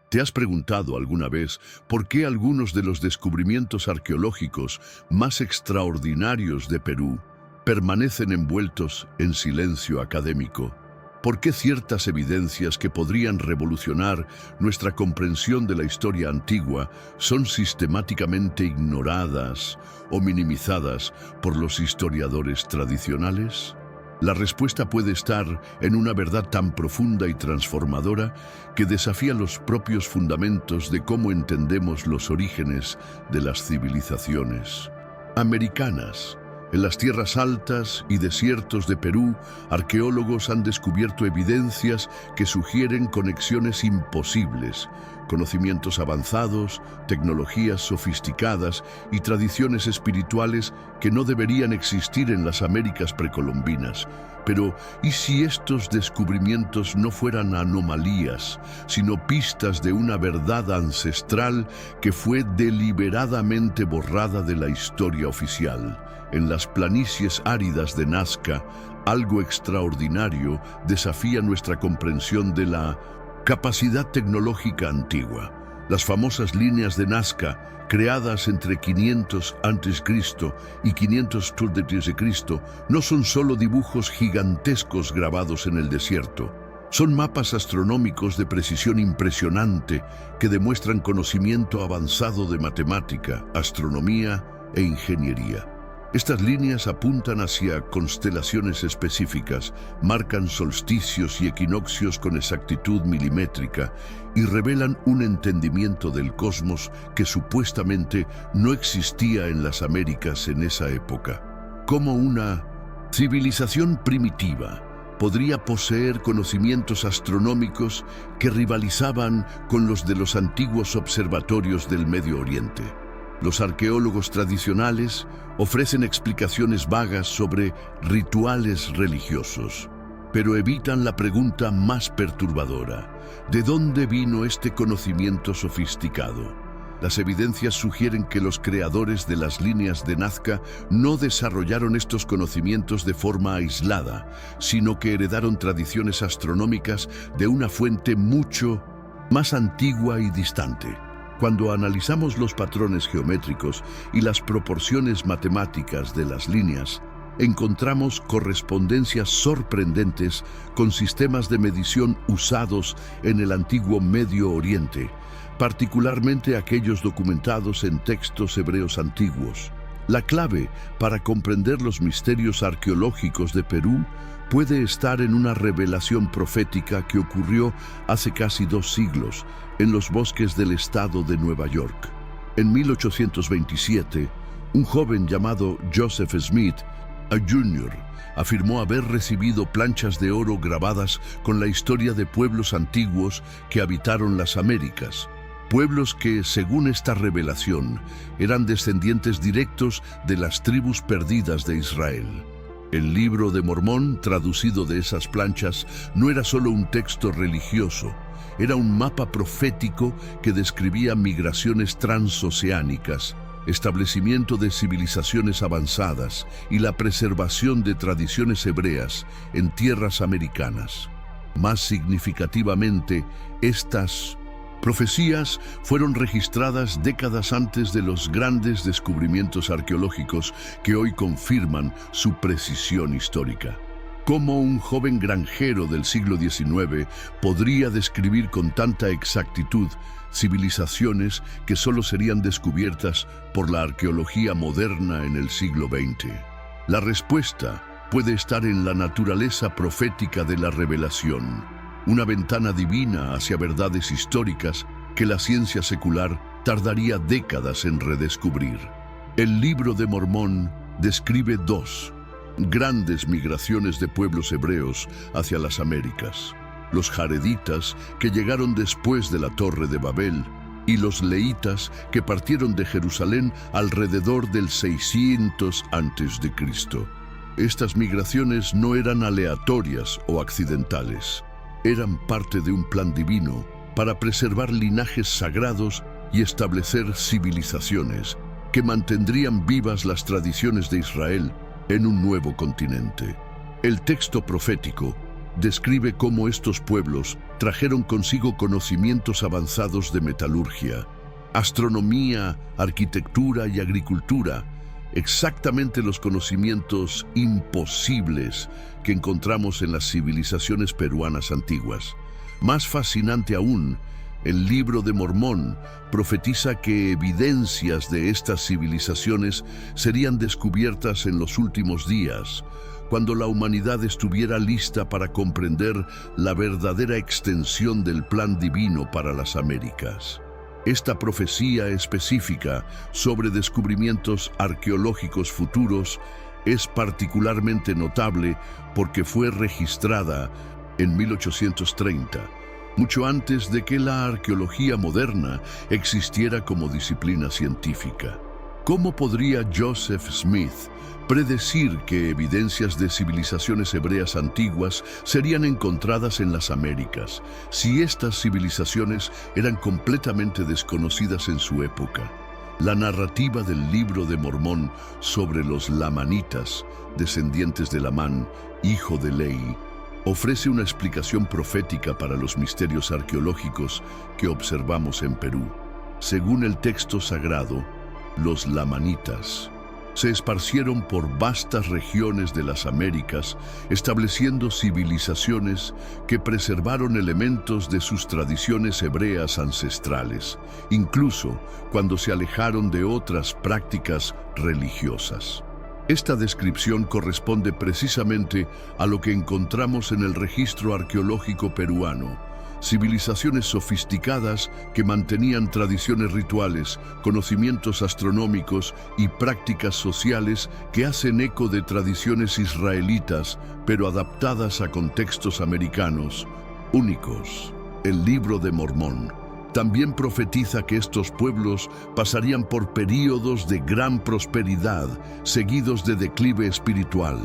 ¿Te has preguntado alguna vez por qué algunos de los descubrimientos arqueológicos más extraordinarios de Perú permanecen envueltos en silencio académico? ¿Por qué ciertas evidencias que podrían revolucionar nuestra comprensión de la historia antigua son sistemáticamente ignoradas o minimizadas por los historiadores tradicionales? La respuesta puede estar en una verdad tan profunda y transformadora que desafía los propios fundamentos de cómo entendemos los orígenes de las civilizaciones americanas. En las tierras altas y desiertos de Perú, arqueólogos han descubierto evidencias que sugieren conexiones imposibles, conocimientos avanzados, tecnologías sofisticadas y tradiciones espirituales que no deberían existir en las Américas precolombinas. Pero, ¿y si estos descubrimientos no fueran anomalías, sino pistas de una verdad ancestral que fue deliberadamente borrada de la historia oficial? En las planicies áridas de Nazca, algo extraordinario desafía nuestra comprensión de la capacidad tecnológica antigua. Las famosas líneas de Nazca, creadas entre 500 a.C. y 500 d.C., no son solo dibujos gigantescos grabados en el desierto. Son mapas astronómicos de precisión impresionante que demuestran conocimiento avanzado de matemática, astronomía e ingeniería. Estas líneas apuntan hacia constelaciones específicas, marcan solsticios y equinoccios con exactitud milimétrica y revelan un entendimiento del cosmos que supuestamente no existía en las Américas en esa época. ¿Cómo una civilización primitiva podría poseer conocimientos astronómicos que rivalizaban con los de los antiguos observatorios del Medio Oriente? Los arqueólogos tradicionales ofrecen explicaciones vagas sobre rituales religiosos, pero evitan la pregunta más perturbadora: ¿de dónde vino este conocimiento sofisticado? Las evidencias sugieren que los creadores de las líneas de Nazca no desarrollaron estos conocimientos de forma aislada, sino que heredaron tradiciones astronómicas de una fuente mucho más antigua y distante. Cuando analizamos los patrones geométricos y las proporciones matemáticas de las líneas, encontramos correspondencias sorprendentes con sistemas de medición usados en el antiguo Medio Oriente, particularmente aquellos documentados en textos hebreos antiguos. La clave para comprender los misterios arqueológicos de Perú puede estar en una revelación profética que ocurrió hace casi 2 siglos en los bosques del estado de Nueva York. En 1827, un joven llamado Joseph Smith, Jr., afirmó haber recibido planchas de oro grabadas con la historia de pueblos antiguos que habitaron las Américas. Pueblos que, según esta revelación, eran descendientes directos de las tribus perdidas de Israel. El Libro de Mormón, traducido de esas planchas, no era solo un texto religioso, era un mapa profético que describía migraciones transoceánicas, establecimiento de civilizaciones avanzadas y la preservación de tradiciones hebreas en tierras americanas. Más significativamente, estas profecías fueron registradas décadas antes de los grandes descubrimientos arqueológicos que hoy confirman su precisión histórica. ¿Cómo un joven granjero del siglo XIX podría describir con tanta exactitud civilizaciones que solo serían descubiertas por la arqueología moderna en el siglo XX? La respuesta puede estar en la naturaleza profética de la revelación, una ventana divina hacia verdades históricas que la ciencia secular tardaría décadas en redescubrir. El Libro de Mormón describe 2 grandes migraciones de pueblos hebreos hacia las Américas: los jareditas, que llegaron después de la Torre de Babel, y los leítas, que partieron de Jerusalén alrededor del 600 a.C. Estas migraciones no eran aleatorias o accidentales. Eran parte de un plan divino para preservar linajes sagrados y establecer civilizaciones que mantendrían vivas las tradiciones de Israel en un nuevo continente. El texto profético describe cómo estos pueblos trajeron consigo conocimientos avanzados de metalurgia, astronomía, arquitectura y agricultura, exactamente los conocimientos imposibles que encontramos en las civilizaciones peruanas antiguas. Más fascinante aún, el Libro de Mormón profetiza que evidencias de estas civilizaciones serían descubiertas en los últimos días, cuando la humanidad estuviera lista para comprender la verdadera extensión del plan divino para las Américas. Esta profecía específica sobre descubrimientos arqueológicos futuros es particularmente notable porque fue registrada en 1830, mucho antes de que la arqueología moderna existiera como disciplina científica. ¿Cómo podría Joseph Smith predecir que evidencias de civilizaciones hebreas antiguas serían encontradas en las Américas, si estas civilizaciones eran completamente desconocidas en su época? La narrativa del Libro de Mormón sobre los lamanitas, descendientes de Lamán, hijo de Lehi, ofrece una explicación profética para los misterios arqueológicos que observamos en Perú. Según el texto sagrado, los lamanitas se esparcieron por vastas regiones de las Américas, estableciendo civilizaciones que preservaron elementos de sus tradiciones hebreas ancestrales, incluso cuando se alejaron de otras prácticas religiosas. Esta descripción corresponde precisamente a lo que encontramos en el registro arqueológico peruano: civilizaciones sofisticadas que mantenían tradiciones rituales, conocimientos astronómicos y prácticas sociales que hacen eco de tradiciones israelitas, pero adaptadas a contextos americanos únicos. El Libro de Mormón también profetiza que estos pueblos pasarían por períodos de gran prosperidad, seguidos de declive espiritual,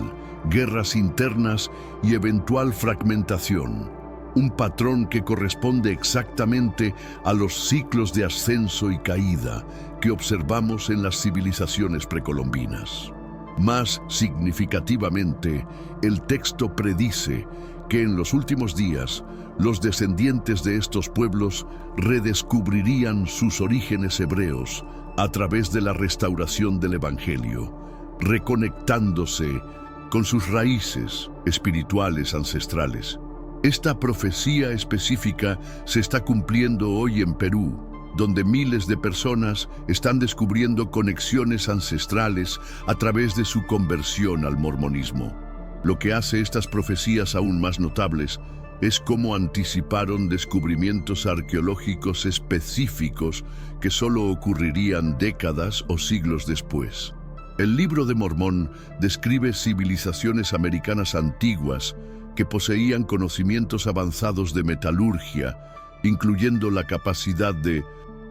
guerras internas y eventual fragmentación. Un patrón que corresponde exactamente a los ciclos de ascenso y caída que observamos en las civilizaciones precolombinas. Más significativamente, el texto predice que en los últimos días los descendientes de estos pueblos redescubrirían sus orígenes hebreos a través de la restauración del Evangelio, reconectándose con sus raíces espirituales ancestrales. Esta profecía específica se está cumpliendo hoy en Perú, donde miles de personas están descubriendo conexiones ancestrales a través de su conversión al mormonismo. Lo que hace estas profecías aún más notables es cómo anticiparon descubrimientos arqueológicos específicos que solo ocurrirían décadas o siglos después. El Libro de Mormón describe civilizaciones americanas antiguas que poseían conocimientos avanzados de metalurgia, incluyendo la capacidad de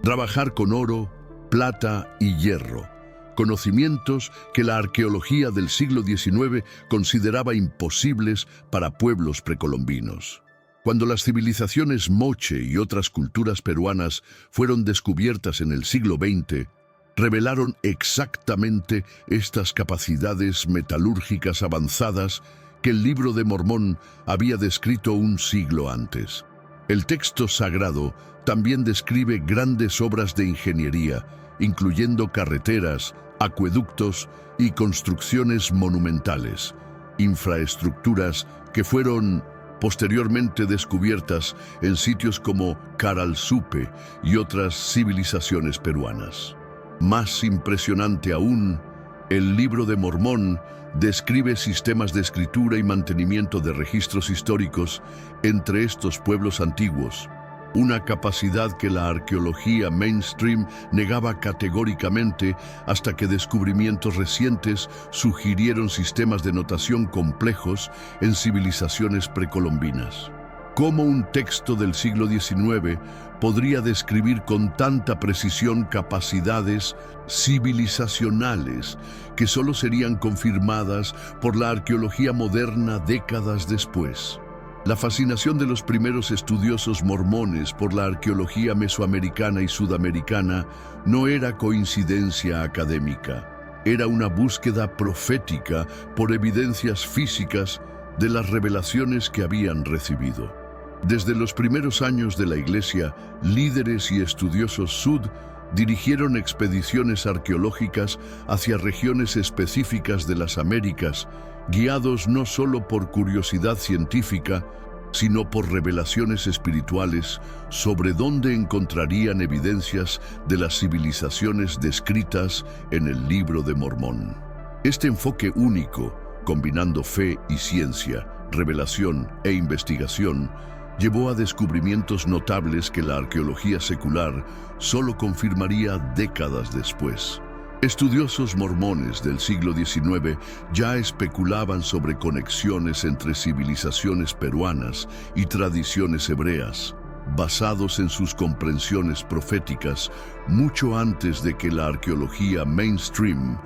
trabajar con oro, plata y hierro, conocimientos que la arqueología del siglo XIX consideraba imposibles para pueblos precolombinos. Cuando las civilizaciones moche y otras culturas peruanas fueron descubiertas en el siglo XX, revelaron exactamente estas capacidades metalúrgicas avanzadas que el Libro de Mormón había descrito un siglo antes. El texto sagrado también describe grandes obras de ingeniería, incluyendo carreteras, acueductos y construcciones monumentales, infraestructuras que fueron posteriormente descubiertas en sitios como Caralsupe y otras civilizaciones peruanas. Más impresionante aún, el Libro de Mormón describe sistemas de escritura y mantenimiento de registros históricos entre estos pueblos antiguos, una capacidad que la arqueología mainstream negaba categóricamente hasta que descubrimientos recientes sugirieron sistemas de notación complejos en civilizaciones precolombinas. ¿Cómo un texto del siglo XIX podría describir con tanta precisión capacidades civilizacionales que solo serían confirmadas por la arqueología moderna décadas después? La fascinación de los primeros estudiosos mormones por la arqueología mesoamericana y sudamericana no era coincidencia académica, era una búsqueda profética por evidencias físicas de las revelaciones que habían recibido. Desde los primeros años de la Iglesia, líderes y estudiosos sud dirigieron expediciones arqueológicas hacia regiones específicas de las Américas, guiados no solo por curiosidad científica, sino por revelaciones espirituales sobre dónde encontrarían evidencias de las civilizaciones descritas en el Libro de Mormón. Este enfoque único, combinando fe y ciencia, revelación e investigación, llevó a descubrimientos notables que la arqueología secular solo confirmaría décadas después. Estudiosos mormones del siglo XIX ya especulaban sobre conexiones entre civilizaciones peruanas y tradiciones hebreas, basados en sus comprensiones proféticas mucho antes de que la arqueología mainstream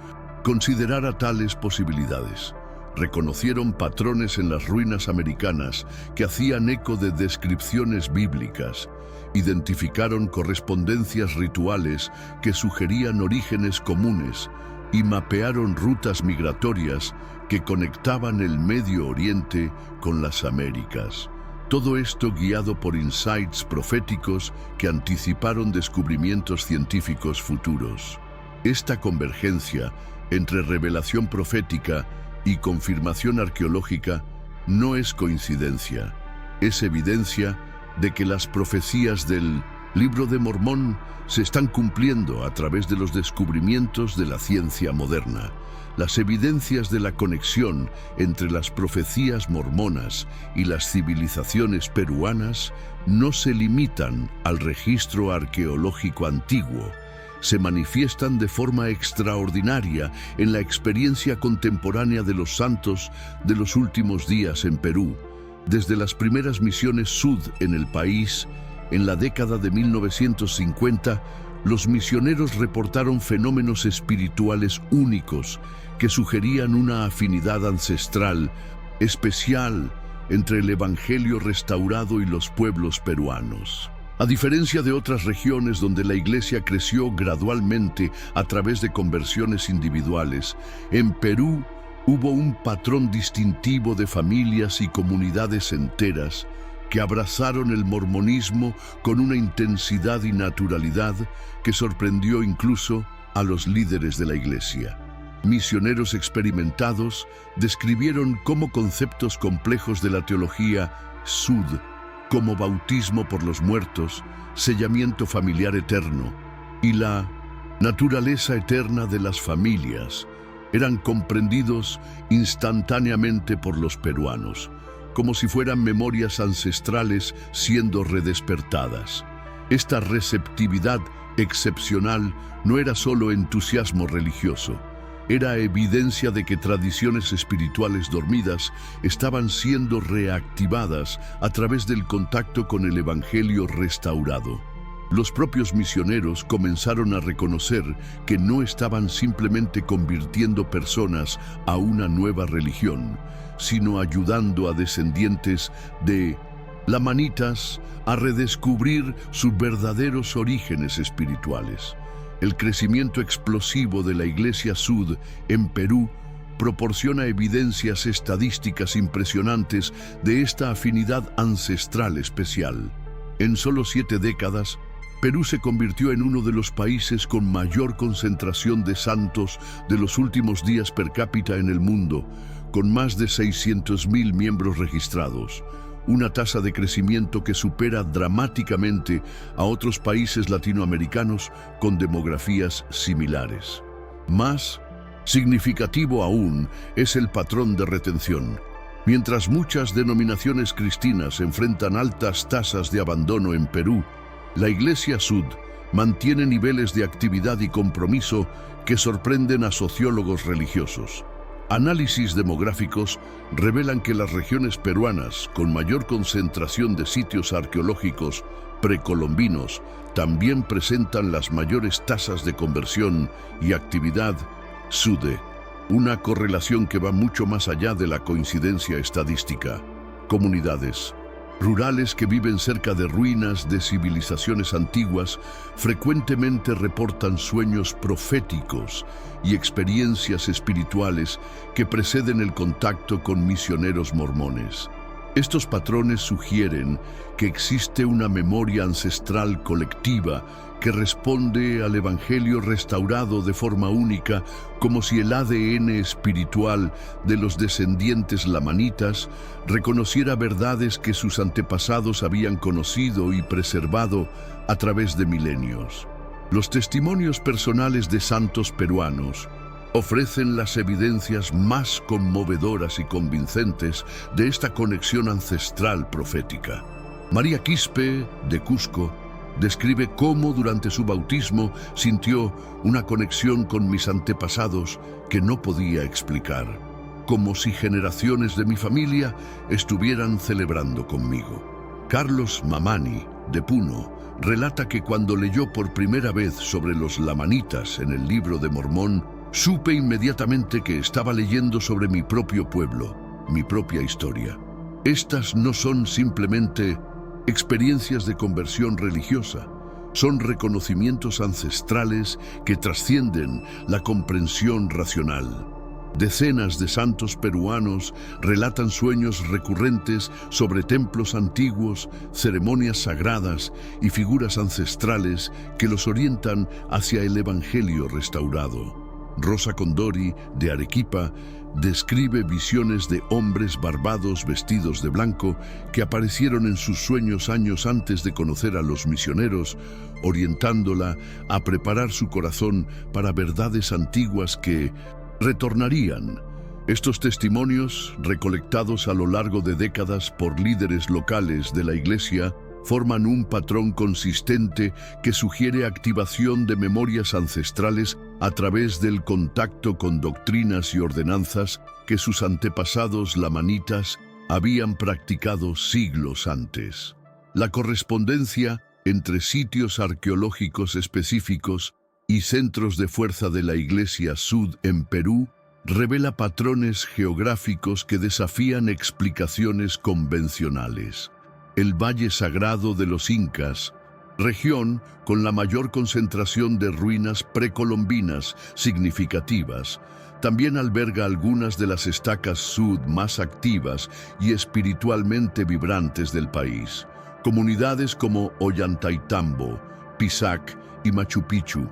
considerara tales posibilidades. Reconocieron patrones en las ruinas americanas que hacían eco de descripciones bíblicas, identificaron correspondencias rituales que sugerían orígenes comunes y mapearon rutas migratorias que conectaban el Medio Oriente con las Américas. Todo esto guiado por insights proféticos que anticiparon descubrimientos científicos futuros. Esta convergencia entre revelación profética y confirmación arqueológica no es coincidencia, es evidencia de que las profecías del Libro de Mormón se están cumpliendo a través de los descubrimientos de la ciencia moderna. Las evidencias de la conexión entre las profecías mormonas y las civilizaciones peruanas no se limitan al registro arqueológico antiguo. Se manifiestan de forma extraordinaria en la experiencia contemporánea de los santos de los últimos días en Perú. Desde las primeras misiones sud en el país, en la década de 1950, los misioneros reportaron fenómenos espirituales únicos que sugerían una afinidad ancestral especial entre el Evangelio restaurado y los pueblos peruanos. A diferencia de otras regiones donde la Iglesia creció gradualmente a través de conversiones individuales, en Perú hubo un patrón distintivo de familias y comunidades enteras que abrazaron el mormonismo con una intensidad y naturalidad que sorprendió incluso a los líderes de la Iglesia. Misioneros experimentados describieron cómo conceptos complejos de la teología sud, como bautismo por los muertos, sellamiento familiar eterno y la naturaleza eterna de las familias, eran comprendidos instantáneamente por los peruanos, como si fueran memorias ancestrales siendo redespertadas. Esta receptividad excepcional no era solo entusiasmo religioso, era evidencia de que tradiciones espirituales dormidas estaban siendo reactivadas a través del contacto con el Evangelio restaurado. Los propios misioneros comenzaron a reconocer que no estaban simplemente convirtiendo personas a una nueva religión, sino ayudando a descendientes de lamanitas a redescubrir sus verdaderos orígenes espirituales. El crecimiento explosivo de la Iglesia Sud en Perú proporciona evidencias estadísticas impresionantes de esta afinidad ancestral especial. En solo 7 décadas, Perú se convirtió en uno de los países con mayor concentración de santos de los últimos días per cápita en el mundo, con más de 600.000 miembros registrados, una tasa de crecimiento que supera dramáticamente a otros países latinoamericanos con demografías similares. Más significativo aún es el patrón de retención. Mientras muchas denominaciones cristianas enfrentan altas tasas de abandono en Perú, la Iglesia Sud mantiene niveles de actividad y compromiso que sorprenden a sociólogos religiosos. Análisis demográficos revelan que las regiones peruanas con mayor concentración de sitios arqueológicos precolombinos también presentan las mayores tasas de conversión y actividad sude, una correlación que va mucho más allá de la coincidencia estadística. Comunidades rurales que viven cerca de ruinas de civilizaciones antiguas frecuentemente reportan sueños proféticos y experiencias espirituales que preceden el contacto con misioneros mormones. Estos patrones sugieren que existe una memoria ancestral colectiva que responde al Evangelio restaurado de forma única, como si el ADN espiritual de los descendientes lamanitas reconociera verdades que sus antepasados habían conocido y preservado a través de milenios. Los testimonios personales de santos peruanos ofrecen las evidencias más conmovedoras y convincentes de esta conexión ancestral profética. María Quispe, de Cusco, describe cómo durante su bautismo sintió una conexión con mis antepasados que no podía explicar, como si generaciones de mi familia estuvieran celebrando conmigo. Carlos Mamani, de Puno, relata que cuando leyó por primera vez sobre los lamanitas en el Libro de Mormón, supe inmediatamente que estaba leyendo sobre mi propio pueblo, mi propia historia. Estas no son simplemente experiencias de conversión religiosa, son reconocimientos ancestrales que trascienden la comprensión racional. Decenas de santos peruanos relatan sueños recurrentes sobre templos antiguos, ceremonias sagradas y figuras ancestrales que los orientan hacia el Evangelio restaurado. Rosa Condori, de Arequipa, describe visiones de hombres barbados vestidos de blanco que aparecieron en sus sueños años antes de conocer a los misioneros, orientándola a preparar su corazón para verdades antiguas que retornarían. Estos testimonios, recolectados a lo largo de décadas por líderes locales de la Iglesia, forman un patrón consistente que sugiere activación de memorias ancestrales a través del contacto con doctrinas y ordenanzas que sus antepasados lamanitas habían practicado siglos antes. La correspondencia entre sitios arqueológicos específicos y centros de fuerza de la Iglesia Sud en Perú revela patrones geográficos que desafían explicaciones convencionales. El Valle Sagrado de los Incas, región con la mayor concentración de ruinas precolombinas significativas, también alberga algunas de las estacas sud más activas y espiritualmente vibrantes del país. Comunidades como Ollantaytambo, Pisac y Machu Picchu,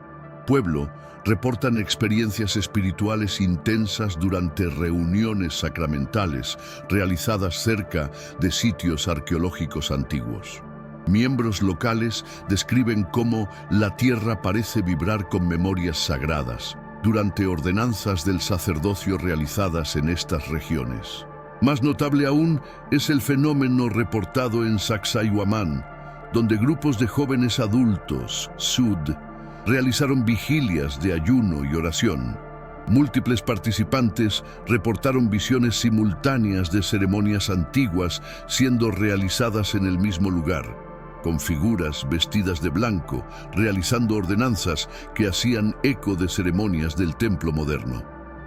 pueblo, reportan experiencias espirituales intensas durante reuniones sacramentales realizadas cerca de sitios arqueológicos antiguos. Miembros locales describen cómo la tierra parece vibrar con memorias sagradas durante ordenanzas del sacerdocio realizadas en estas regiones. Más notable aún es el fenómeno reportado en Sacsayhuamán, donde grupos de jóvenes adultos, sud, realizaron vigilias de ayuno y oración. Múltiples participantes reportaron visiones simultáneas de ceremonias antiguas siendo realizadas en el mismo lugar, con figuras vestidas de blanco, realizando ordenanzas que hacían eco de ceremonias del templo moderno.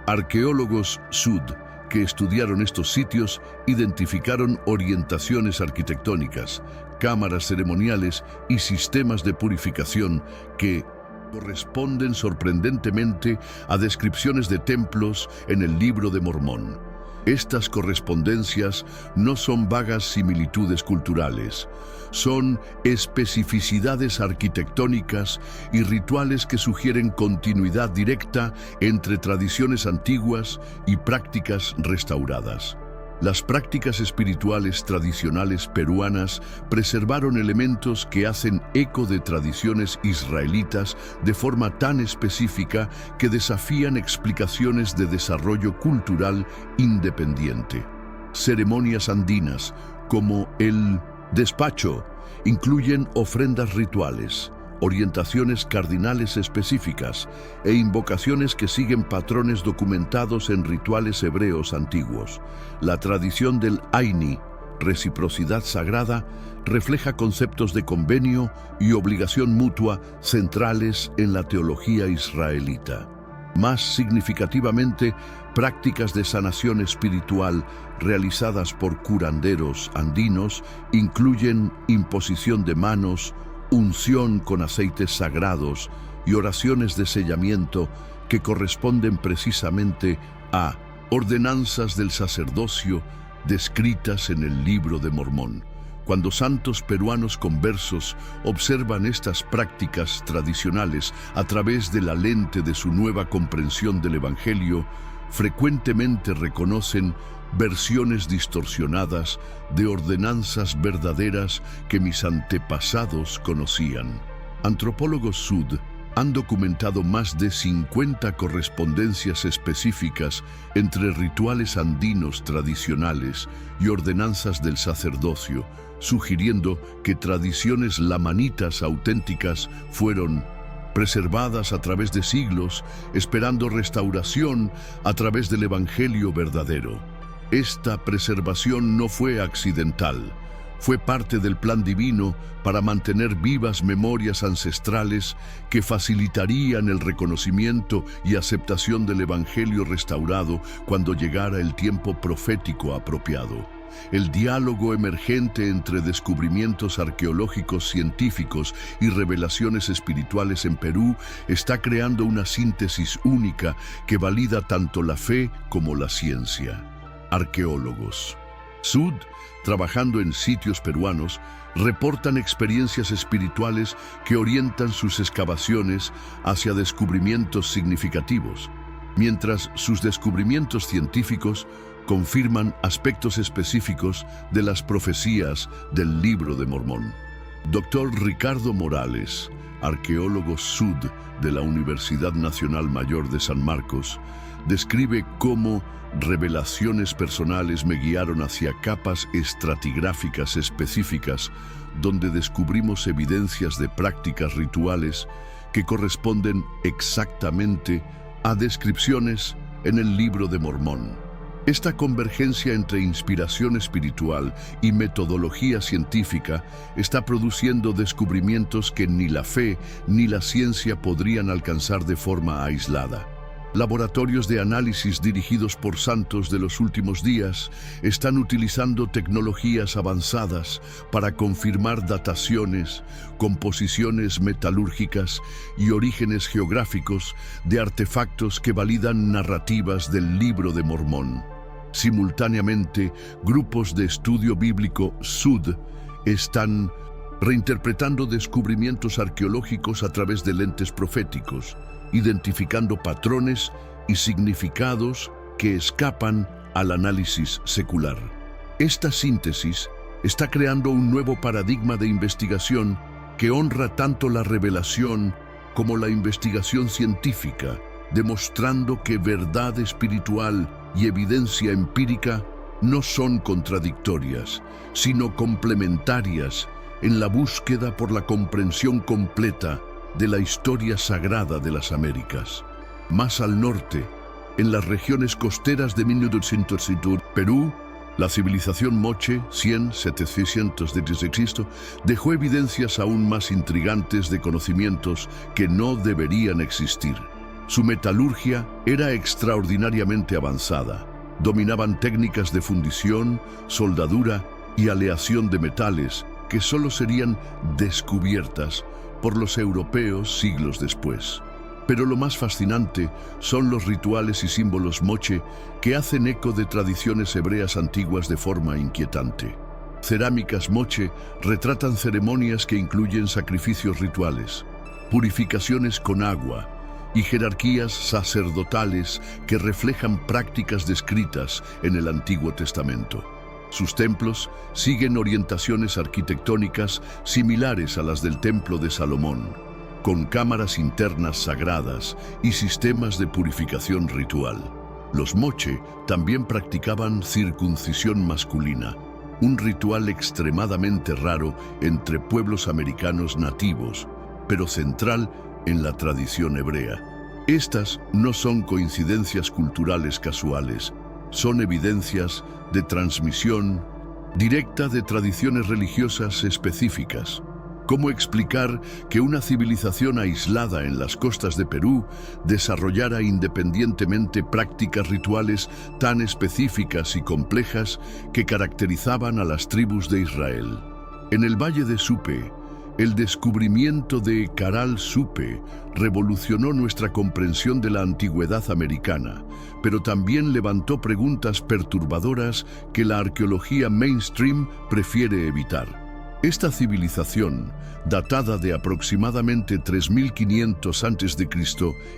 Arqueólogos sud que estudiaron estos sitios identificaron orientaciones arquitectónicas, cámaras ceremoniales y sistemas de purificación que corresponden sorprendentemente a descripciones de templos en el Libro de Mormón. Estas correspondencias no son vagas similitudes culturales, son especificidades arquitectónicas y rituales que sugieren continuidad directa entre tradiciones antiguas y prácticas restauradas. Las prácticas espirituales tradicionales peruanas preservaron elementos que hacen eco de tradiciones israelitas de forma tan específica que desafían explicaciones de desarrollo cultural independiente. Ceremonias andinas, como el despacho, incluyen ofrendas rituales, orientaciones cardinales específicas e invocaciones que siguen patrones documentados en rituales hebreos antiguos. La tradición del Aini, reciprocidad sagrada, refleja conceptos de convenio y obligación mutua centrales en la teología israelita. Más significativamente, prácticas de sanación espiritual realizadas por curanderos andinos incluyen imposición de manos, unción con aceites sagrados y oraciones de sellamiento que corresponden precisamente a ordenanzas del sacerdocio descritas en el Libro de Mormón. Cuando santos peruanos conversos observan estas prácticas tradicionales a través de la lente de su nueva comprensión del Evangelio, frecuentemente reconocen versiones distorsionadas de ordenanzas verdaderas que mis antepasados conocían. Antropólogos sud han documentado más de 50 correspondencias específicas entre rituales andinos tradicionales y ordenanzas del sacerdocio, sugiriendo que tradiciones lamanitas auténticas fueron preservadas a través de siglos, esperando restauración a través del Evangelio verdadero. Esta preservación no fue accidental. Fue parte del plan divino para mantener vivas memorias ancestrales que facilitarían el reconocimiento y aceptación del Evangelio restaurado cuando llegara el tiempo profético apropiado. El diálogo emergente entre descubrimientos arqueológicos científicos y revelaciones espirituales en Perú está creando una síntesis única que valida tanto la fe como la ciencia. Arqueólogos sud, trabajando en sitios peruanos, reportan experiencias espirituales que orientan sus excavaciones hacia descubrimientos significativos, mientras sus descubrimientos científicos confirman aspectos específicos de las profecías del Libro de Mormón. Dr. Ricardo Morales, arqueólogo sud de la Universidad Nacional Mayor de San Marcos, describe cómo revelaciones personales me guiaron hacia capas estratigráficas específicas donde descubrimos evidencias de prácticas rituales que corresponden exactamente a descripciones en el Libro de Mormón. Esta convergencia entre inspiración espiritual y metodología científica está produciendo descubrimientos que ni la fe ni la ciencia podrían alcanzar de forma aislada. Laboratorios de análisis dirigidos por santos de los últimos días están utilizando tecnologías avanzadas para confirmar dataciones, composiciones metalúrgicas y orígenes geográficos de artefactos que validan narrativas del Libro de Mormón. Simultáneamente, grupos de estudio bíblico sud están reinterpretando descubrimientos arqueológicos a través de lentes proféticos, identificando patrones y significados que escapan al análisis secular. Esta síntesis está creando un nuevo paradigma de investigación que honra tanto la revelación como la investigación científica, demostrando que verdad espiritual y evidencia empírica no son contradictorias, sino complementarias en la búsqueda por la comprensión completa de la historia sagrada de las Américas. Más al norte, en las regiones costeras de 1900 Perú, la civilización Moche, 100-700 d.C., dejó evidencias aún más intrigantes de conocimientos que no deberían existir. Su metalurgia era extraordinariamente avanzada. Dominaban técnicas de fundición, soldadura y aleación de metales que solo serían descubiertas por los europeos siglos después. Pero lo más fascinante son los rituales y símbolos moche que hacen eco de tradiciones hebreas antiguas de forma inquietante. Cerámicas moche retratan ceremonias que incluyen sacrificios rituales, purificaciones con agua y jerarquías sacerdotales que reflejan prácticas descritas en el Antiguo Testamento. Sus templos siguen orientaciones arquitectónicas similares a las del Templo de Salomón, con cámaras internas sagradas y sistemas de purificación ritual. Los moche también practicaban circuncisión masculina, un ritual extremadamente raro entre pueblos americanos nativos, pero central en la tradición hebrea. Estas no son coincidencias culturales casuales, son evidencias de transmisión directa de tradiciones religiosas específicas. ¿Cómo explicar que una civilización aislada en las costas de Perú desarrollara independientemente prácticas rituales tan específicas y complejas que caracterizaban a las tribus de Israel? En el Valle de Supe, El descubrimiento de Caral Supe revolucionó nuestra comprensión de la antigüedad americana, pero también levantó preguntas perturbadoras que la arqueología mainstream prefiere evitar. Esta civilización, datada de aproximadamente 3500 a.C.,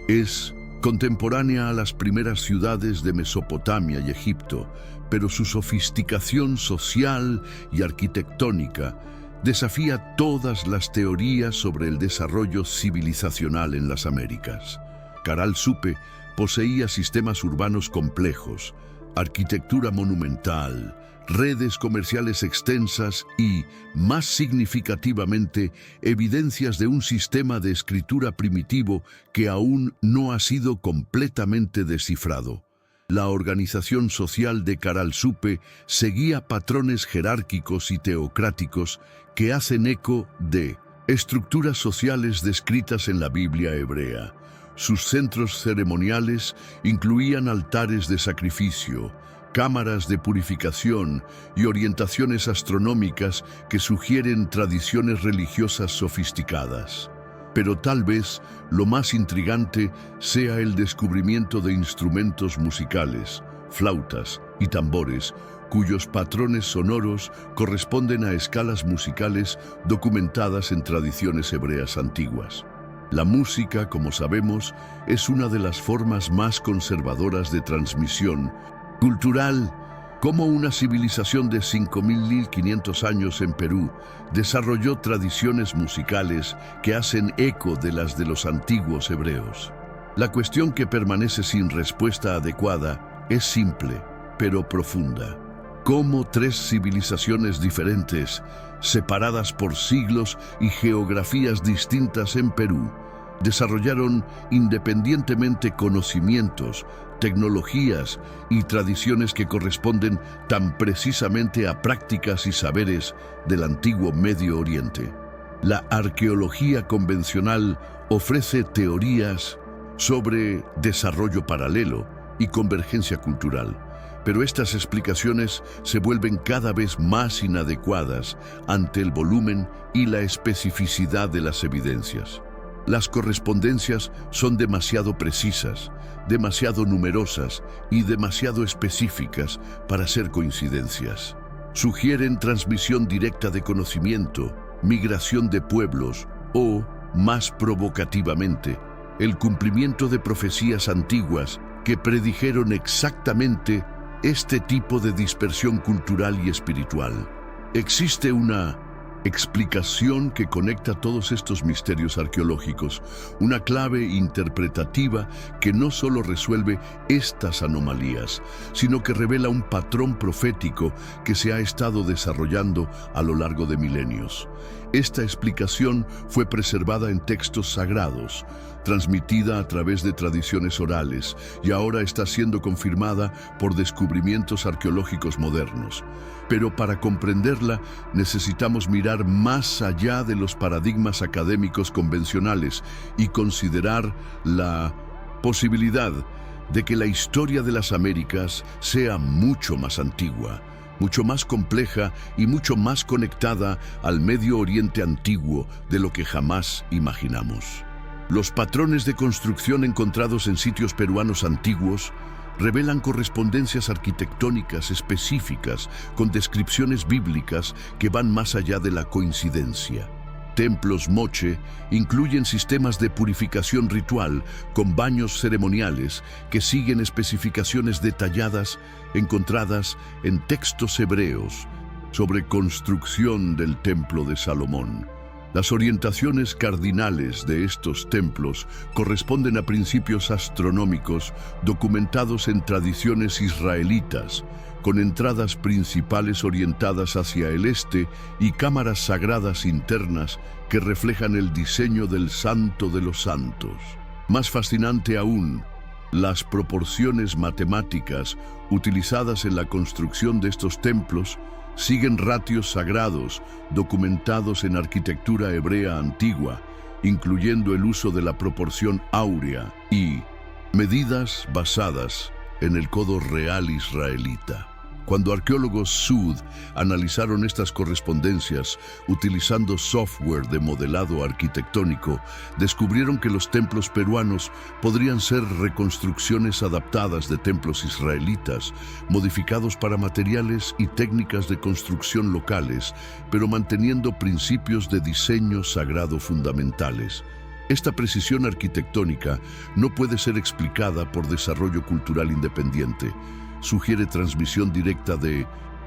es contemporánea a las primeras ciudades de Mesopotamia y Egipto, pero su sofisticación social y arquitectónica desafía todas las teorías sobre el desarrollo civilizacional en las Américas. Caral Supe poseía sistemas urbanos complejos, arquitectura monumental, redes comerciales extensas y, más significativamente, evidencias de un sistema de escritura primitivo que aún no ha sido completamente descifrado. La organización social de Caral Supe seguía patrones jerárquicos y teocráticos que hacen eco de estructuras sociales descritas en la Biblia hebrea. Sus centros ceremoniales incluían altares de sacrificio, cámaras de purificación y orientaciones astronómicas que sugieren tradiciones religiosas sofisticadas. Pero tal vez lo más intrigante sea el descubrimiento de instrumentos musicales, flautas y tambores, cuyos patrones sonoros corresponden a escalas musicales documentadas en tradiciones hebreas antiguas. La música, como sabemos, es una de las formas más conservadoras de transmisión cultural. Como una civilización de 5.500 años en Perú desarrolló tradiciones musicales que hacen eco de las de los antiguos hebreos. La cuestión que permanece sin respuesta adecuada es simple, pero profunda. ¿Cómo tres civilizaciones diferentes, separadas por siglos y geografías distintas en Perú, desarrollaron independientemente conocimientos, tecnologías y tradiciones que corresponden tan precisamente a prácticas y saberes del antiguo Medio Oriente? La arqueología convencional ofrece teorías sobre desarrollo paralelo y convergencia cultural, pero estas explicaciones se vuelven cada vez más inadecuadas ante el volumen y la especificidad de las evidencias. Las correspondencias son demasiado precisas, demasiado numerosas y demasiado específicas para ser coincidencias. Sugieren transmisión directa de conocimiento, migración de pueblos o, más provocativamente, el cumplimiento de profecías antiguas que predijeron exactamente este tipo de dispersión cultural y espiritual. Existe una explicación que conecta todos estos misterios arqueológicos, una clave interpretativa que no solo resuelve estas anomalías, sino que revela un patrón profético que se ha estado desarrollando a lo largo de milenios. Esta explicación fue preservada en textos sagrados, transmitida a través de tradiciones orales, y ahora está siendo confirmada por descubrimientos arqueológicos modernos. Pero para comprenderla, necesitamos mirar más allá de los paradigmas académicos convencionales y considerar la posibilidad de que la historia de las Américas sea mucho más antigua, mucho más compleja y mucho más conectada al Medio Oriente antiguo de lo que jamás imaginamos. Los patrones de construcción encontrados en sitios peruanos antiguos revelan correspondencias arquitectónicas específicas con descripciones bíblicas que van más allá de la coincidencia. Templos moche incluyen sistemas de purificación ritual con baños ceremoniales que siguen especificaciones detalladas encontradas en textos hebreos sobre construcción del Templo de Salomón. Las orientaciones cardinales de estos templos corresponden a principios astronómicos documentados en tradiciones israelitas, con entradas principales orientadas hacia el este y cámaras sagradas internas que reflejan el diseño del Santo de los Santos. Más fascinante aún, las proporciones matemáticas utilizadas en la construcción de estos templos siguen ratios sagrados documentados en arquitectura hebrea antigua, incluyendo el uso de la proporción áurea y medidas basadas en el codo real israelita. Cuando arqueólogos sud analizaron estas correspondencias utilizando software de modelado arquitectónico, descubrieron que los templos peruanos podrían ser reconstrucciones adaptadas de templos israelitas, modificados para materiales y técnicas de construcción locales, pero manteniendo principios de diseño sagrado fundamentales. Esta precisión arquitectónica no puede ser explicada por desarrollo cultural independiente. Sugiere transmisión directa de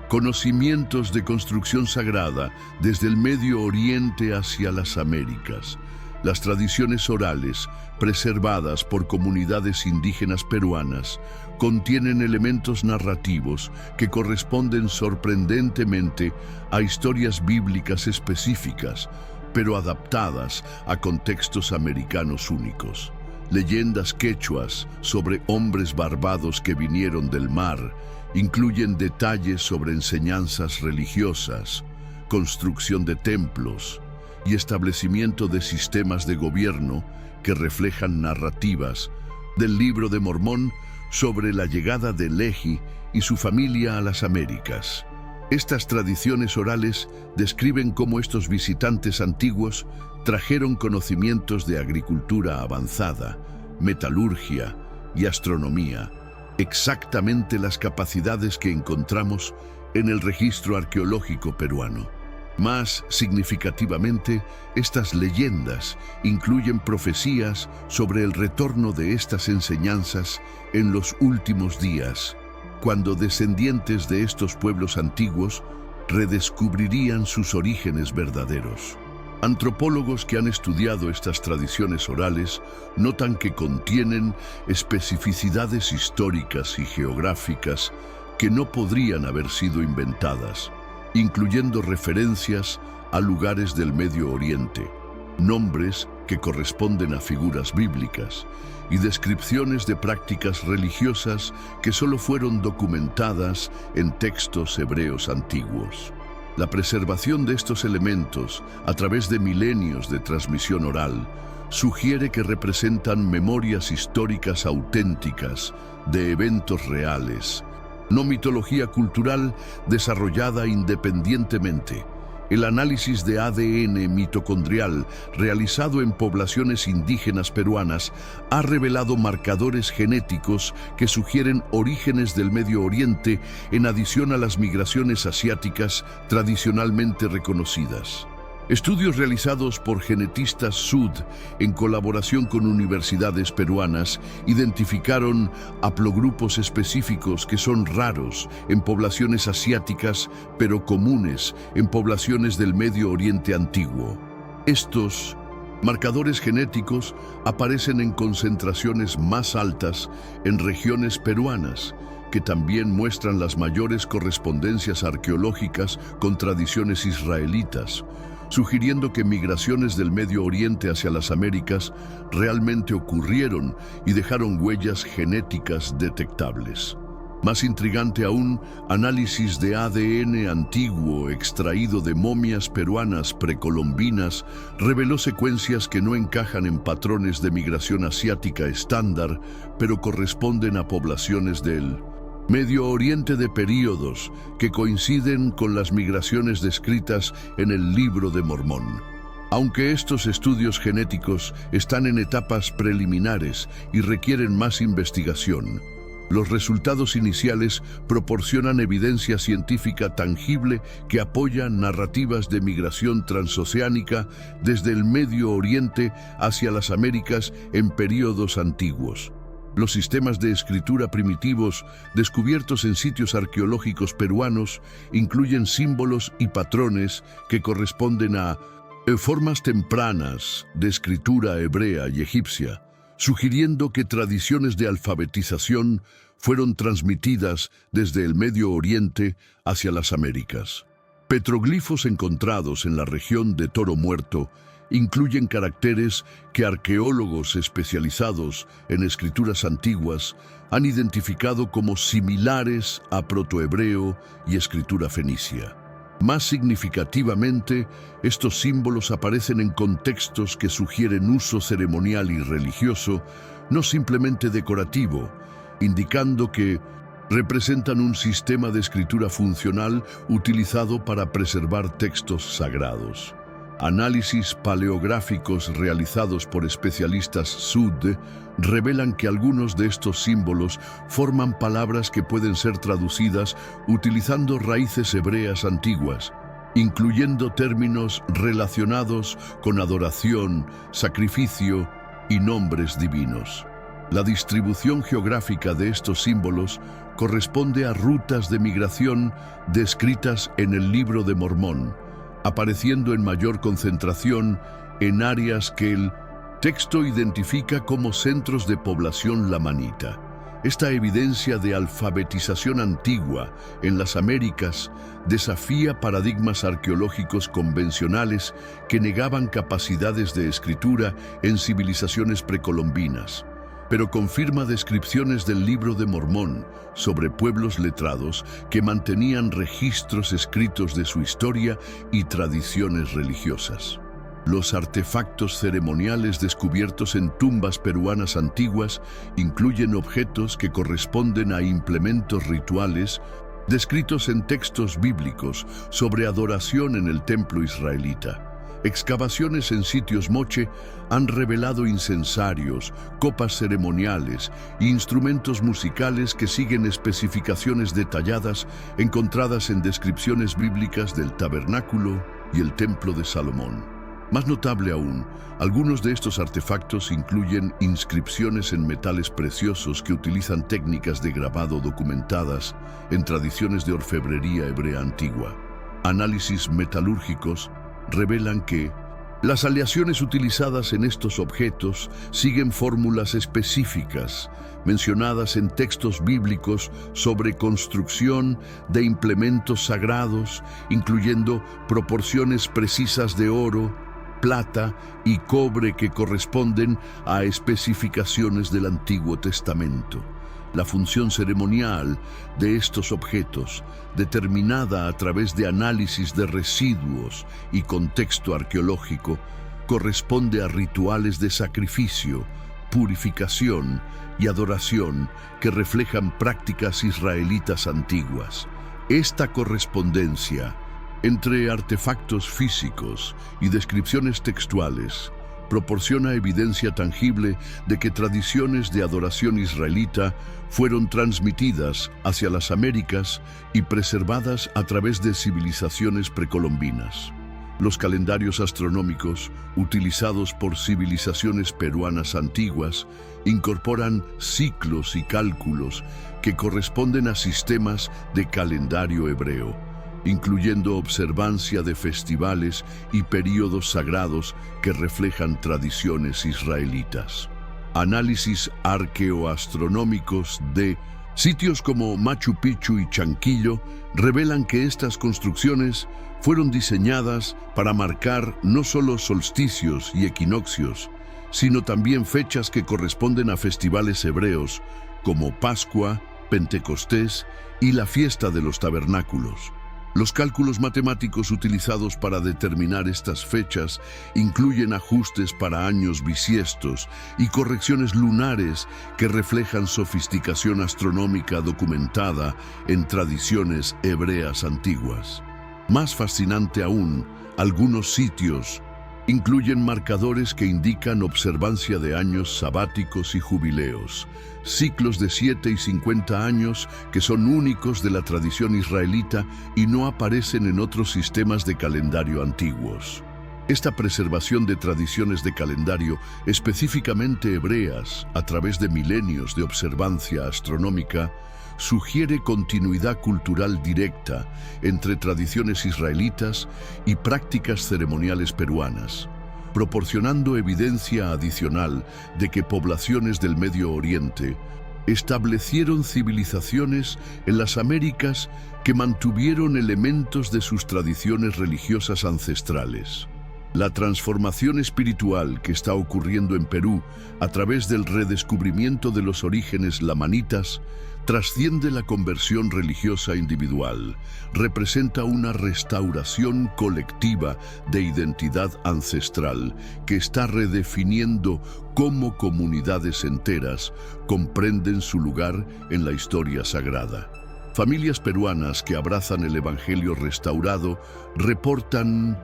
conocimientos de construcción sagrada desde el Medio Oriente hacia las Américas. Las tradiciones orales, preservadas por comunidades indígenas peruanas, contienen elementos narrativos que corresponden sorprendentemente a historias bíblicas específicas, pero adaptadas a contextos americanos únicos. Leyendas quechuas sobre hombres barbados que vinieron del mar incluyen detalles sobre enseñanzas religiosas, construcción de templos y establecimiento de sistemas de gobierno que reflejan narrativas del Libro de Mormón sobre la llegada de Lehi y su familia a las Américas. Estas tradiciones orales describen cómo estos visitantes antiguos trajeron conocimientos de agricultura avanzada, metalurgia y astronomía, exactamente las capacidades que encontramos en el registro arqueológico peruano. Más significativamente, estas leyendas incluyen profecías sobre el retorno de estas enseñanzas en los últimos días, cuando descendientes de estos pueblos antiguos redescubrirían sus orígenes verdaderos. Antropólogos que han estudiado estas tradiciones orales notan que contienen especificidades históricas y geográficas que no podrían haber sido inventadas, incluyendo referencias a lugares del Medio Oriente, nombres que corresponden a figuras bíblicas y descripciones de prácticas religiosas que solo fueron documentadas en textos hebreos antiguos. La preservación de estos elementos a través de milenios de transmisión oral sugiere que representan memorias históricas auténticas de eventos reales, no mitología cultural desarrollada independientemente. El análisis de ADN mitocondrial realizado en poblaciones indígenas peruanas ha revelado marcadores genéticos que sugieren orígenes del Medio Oriente en adición a las migraciones asiáticas tradicionalmente reconocidas. Estudios realizados por genetistas sud en colaboración con universidades peruanas identificaron haplogrupos específicos que son raros en poblaciones asiáticas, pero comunes en poblaciones del Medio Oriente antiguo. Estos marcadores genéticos aparecen en concentraciones más altas en regiones peruanas, que también muestran las mayores correspondencias arqueológicas con tradiciones israelitas, sugiriendo que migraciones del Medio Oriente hacia las Américas realmente ocurrieron y dejaron huellas genéticas detectables. Más intrigante aún, análisis de ADN antiguo extraído de momias peruanas precolombinas reveló secuencias que no encajan en patrones de migración asiática estándar, pero corresponden a poblaciones del Medio Oriente de períodos que coinciden con las migraciones descritas en el Libro de Mormón. Aunque estos estudios genéticos están en etapas preliminares y requieren más investigación, los resultados iniciales proporcionan evidencia científica tangible que apoya narrativas de migración transoceánica desde el Medio Oriente hacia las Américas en períodos antiguos. Los sistemas de escritura primitivos descubiertos en sitios arqueológicos peruanos incluyen símbolos y patrones que corresponden a formas tempranas de escritura hebrea y egipcia, sugiriendo que tradiciones de alfabetización fueron transmitidas desde el Medio Oriente hacia las Américas. Petroglifos encontrados en la región de Toro Muerto incluyen caracteres que arqueólogos especializados en escrituras antiguas han identificado como similares a protohebreo y escritura fenicia. Más significativamente, estos símbolos aparecen en contextos que sugieren uso ceremonial y religioso, no simplemente decorativo, indicando que Representan un sistema de escritura funcional utilizado para preservar textos sagrados. Análisis paleográficos realizados por especialistas SUD revelan que algunos de estos símbolos forman palabras que pueden ser traducidas utilizando raíces hebreas antiguas, incluyendo términos relacionados con adoración, sacrificio y nombres divinos. La distribución geográfica de estos símbolos corresponde a rutas de migración descritas en el Libro de Mormón, apareciendo en mayor concentración en áreas que el texto identifica como centros de población lamanita. Esta evidencia de alfabetización antigua en las Américas desafía paradigmas arqueológicos convencionales que negaban capacidades de escritura en civilizaciones precolombinas, pero confirma descripciones del Libro de Mormón sobre pueblos letrados que mantenían registros escritos de su historia y tradiciones religiosas. Los artefactos ceremoniales descubiertos en tumbas peruanas antiguas incluyen objetos que corresponden a implementos rituales descritos en textos bíblicos sobre adoración en el templo israelita. Excavaciones en sitios moche han revelado incensarios, copas ceremoniales e instrumentos musicales que siguen especificaciones detalladas encontradas en descripciones bíblicas del tabernáculo y el templo de Salomón. Más notable aún, algunos de estos artefactos incluyen inscripciones en metales preciosos que utilizan técnicas de grabado documentadas en tradiciones de orfebrería hebrea antigua. Análisis metalúrgicos revelan que las aleaciones utilizadas en estos objetos siguen fórmulas específicas mencionadas en textos bíblicos sobre construcción de implementos sagrados, incluyendo proporciones precisas de oro, plata y cobre que corresponden a especificaciones del Antiguo Testamento. La función ceremonial de estos objetos, determinada a través de análisis de residuos y contexto arqueológico, corresponde a rituales de sacrificio, purificación y adoración que reflejan prácticas israelitas antiguas. Esta correspondencia entre artefactos físicos y descripciones textuales proporciona evidencia tangible de que tradiciones de adoración israelita fueron transmitidas hacia las Américas y preservadas a través de civilizaciones precolombinas. Los calendarios astronómicos utilizados por civilizaciones peruanas antiguas incorporan ciclos y cálculos que corresponden a sistemas de calendario hebreo, incluyendo observancia de festivales y períodos sagrados que reflejan tradiciones israelitas. Análisis arqueoastronómicos de sitios como Machu Picchu y Chanquillo revelan que estas construcciones fueron diseñadas para marcar no solo solsticios y equinoccios, sino también fechas que corresponden a festivales hebreos como Pascua, Pentecostés y la fiesta de los tabernáculos. Los cálculos matemáticos utilizados para determinar estas fechas incluyen ajustes para años bisiestos y correcciones lunares que reflejan sofisticación astronómica documentada en tradiciones hebreas antiguas. Más fascinante aún, algunos sitios incluyen marcadores que indican observancia de años sabáticos y jubileos, ciclos de 7 y 50 años que son únicos de la tradición israelita y no aparecen en otros sistemas de calendario antiguos. Esta preservación de tradiciones de calendario específicamente hebreas a través de milenios de observancia astronómica sugiere continuidad cultural directa entre tradiciones israelitas y prácticas ceremoniales peruanas, proporcionando evidencia adicional de que poblaciones del Medio Oriente establecieron civilizaciones en las Américas que mantuvieron elementos de sus tradiciones religiosas ancestrales. La transformación espiritual que está ocurriendo en Perú a través del redescubrimiento de los orígenes lamanitas trasciende la conversión religiosa individual, representa una restauración colectiva de identidad ancestral que está redefiniendo cómo comunidades enteras comprenden su lugar en la historia sagrada. Familias peruanas que abrazan el Evangelio restaurado reportan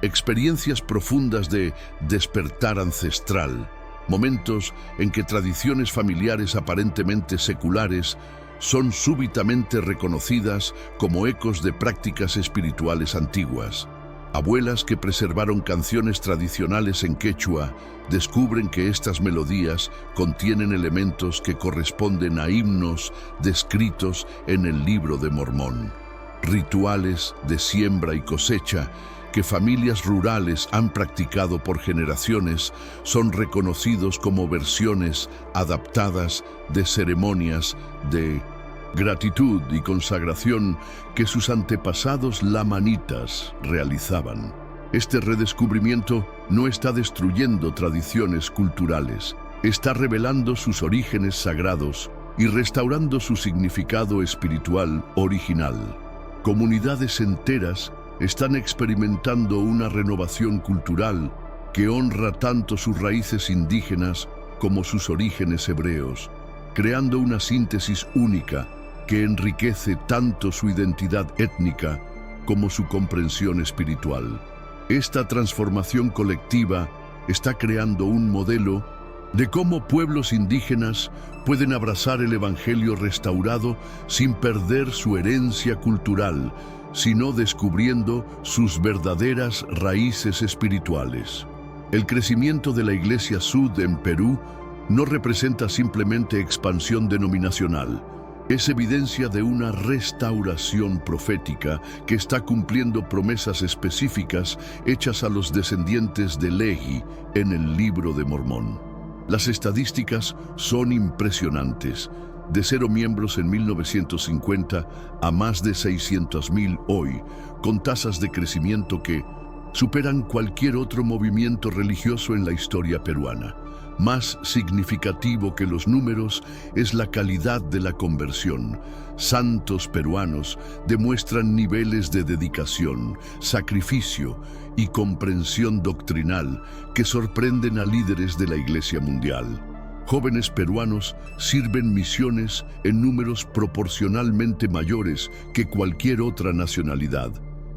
experiencias profundas de despertar ancestral, momentos en que tradiciones familiares aparentemente seculares son súbitamente reconocidas como ecos de prácticas espirituales antiguas. Abuelas que preservaron canciones tradicionales en quechua descubren que estas melodías contienen elementos que corresponden a himnos descritos en el Libro de Mormón. Rituales de siembra y cosecha que familias rurales han practicado por generaciones son reconocidos como versiones adaptadas de ceremonias de gratitud y consagración que sus antepasados lamanitas realizaban. Este redescubrimiento no está destruyendo tradiciones culturales, está revelando sus orígenes sagrados y restaurando su significado espiritual original. Comunidades enteras están experimentando una renovación cultural que honra tanto sus raíces indígenas como sus orígenes hebreos, creando una síntesis única que enriquece tanto su identidad étnica como su comprensión espiritual. Esta transformación colectiva está creando un modelo de cómo pueblos indígenas pueden abrazar el Evangelio restaurado sin perder su herencia cultural, sino descubriendo sus verdaderas raíces espirituales. El crecimiento de la Iglesia Sud en Perú no representa simplemente expansión denominacional, es evidencia de una restauración profética que está cumpliendo promesas específicas hechas a los descendientes de Lehi en el Libro de Mormón. Las estadísticas son impresionantes. De 0 miembros en 1950 a más de 600,000 hoy, con tasas de crecimiento que superan cualquier otro movimiento religioso en la historia peruana. Más significativo que los números es la calidad de la conversión. Santos peruanos demuestran niveles de dedicación, sacrificio y comprensión doctrinal que sorprenden a líderes de la Iglesia mundial. Jóvenes peruanos sirven misiones en números proporcionalmente mayores que cualquier otra nacionalidad,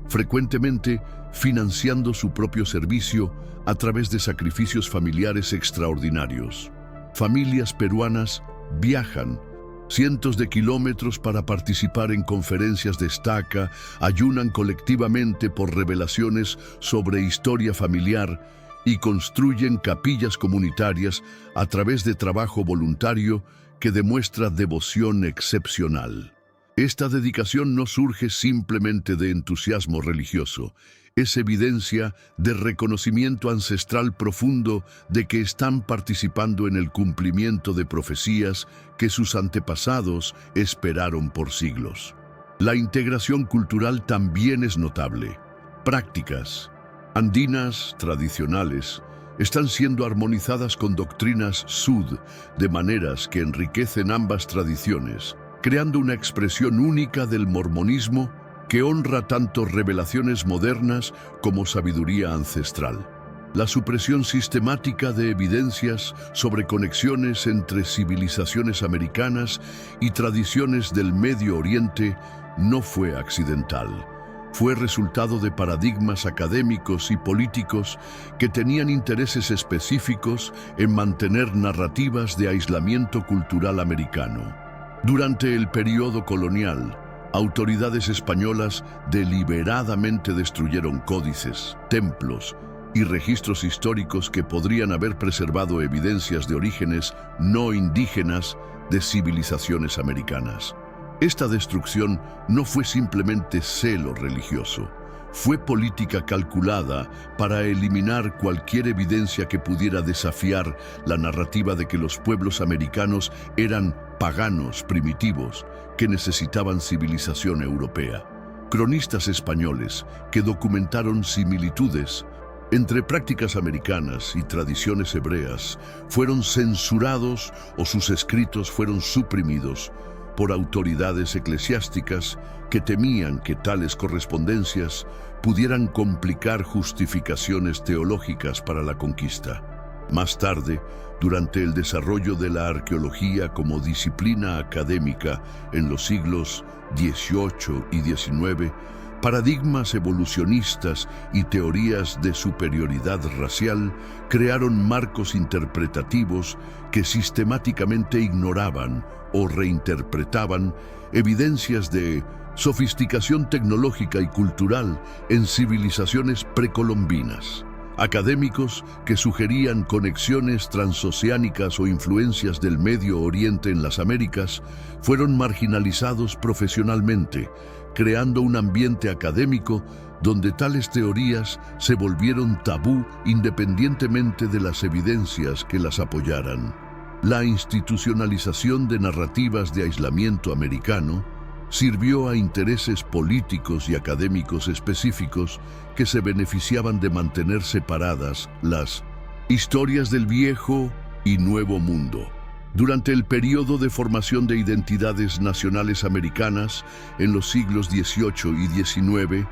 frecuentemente financiando su propio servicio a través de sacrificios familiares extraordinarios. Familias peruanas viajan cientos de kilómetros para participar en conferencias de estaca, ayunan colectivamente por revelaciones sobre historia familiar y construyen capillas comunitarias a través de trabajo voluntario que demuestra devoción excepcional. Esta dedicación no surge simplemente de entusiasmo religioso, es evidencia de reconocimiento ancestral profundo de que están participando en el cumplimiento de profecías que sus antepasados esperaron por siglos. La integración cultural también es notable. Prácticas andinas tradicionales están siendo armonizadas con doctrinas sud de maneras que enriquecen ambas tradiciones, creando una expresión única del mormonismo que honra tanto revelaciones modernas como sabiduría ancestral. La supresión sistemática de evidencias sobre conexiones entre civilizaciones americanas y tradiciones del Medio Oriente no fue accidental. Fue resultado de paradigmas académicos y políticos que tenían intereses específicos en mantener narrativas de aislamiento cultural americano. Durante el periodo colonial, autoridades españolas deliberadamente destruyeron códices, templos y registros históricos que podrían haber preservado evidencias de orígenes no indígenas de civilizaciones americanas. Esta destrucción no fue simplemente celo religioso, fue política calculada para eliminar cualquier evidencia que pudiera desafiar la narrativa de que los pueblos americanos eran paganos primitivos que necesitaban civilización europea. Cronistas españoles que documentaron similitudes entre prácticas americanas y tradiciones hebreas, fueron censurados o sus escritos fueron suprimidos por autoridades eclesiásticas que temían que tales correspondencias pudieran complicar justificaciones teológicas para la conquista. Más tarde, durante el desarrollo de la arqueología como disciplina académica en los siglos XVIII y XIX, paradigmas evolucionistas y teorías de superioridad racial crearon marcos interpretativos que sistemáticamente ignoraban o reinterpretaban evidencias de sofisticación tecnológica y cultural en civilizaciones precolombinas. Académicos que sugerían conexiones transoceánicas o influencias del Medio Oriente en las Américas fueron marginalizados profesionalmente, creando un ambiente académico donde tales teorías se volvieron tabú independientemente de las evidencias que las apoyaran. La institucionalización de narrativas de aislamiento americano sirvió a intereses políticos y académicos específicos que se beneficiaban de mantener separadas las historias del Viejo y Nuevo Mundo. Durante el periodo de formación de identidades nacionales americanas en los siglos XVIII y XIX,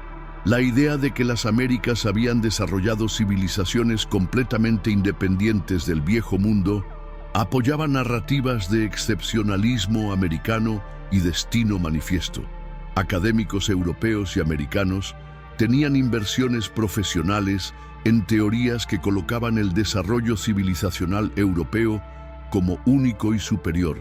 la idea de que las Américas habían desarrollado civilizaciones completamente independientes del Viejo Mundo apoyaba narrativas de excepcionalismo americano y destino manifiesto. Académicos europeos y americanos tenían inversiones profesionales en teorías que colocaban el desarrollo civilizacional europeo como único y superior,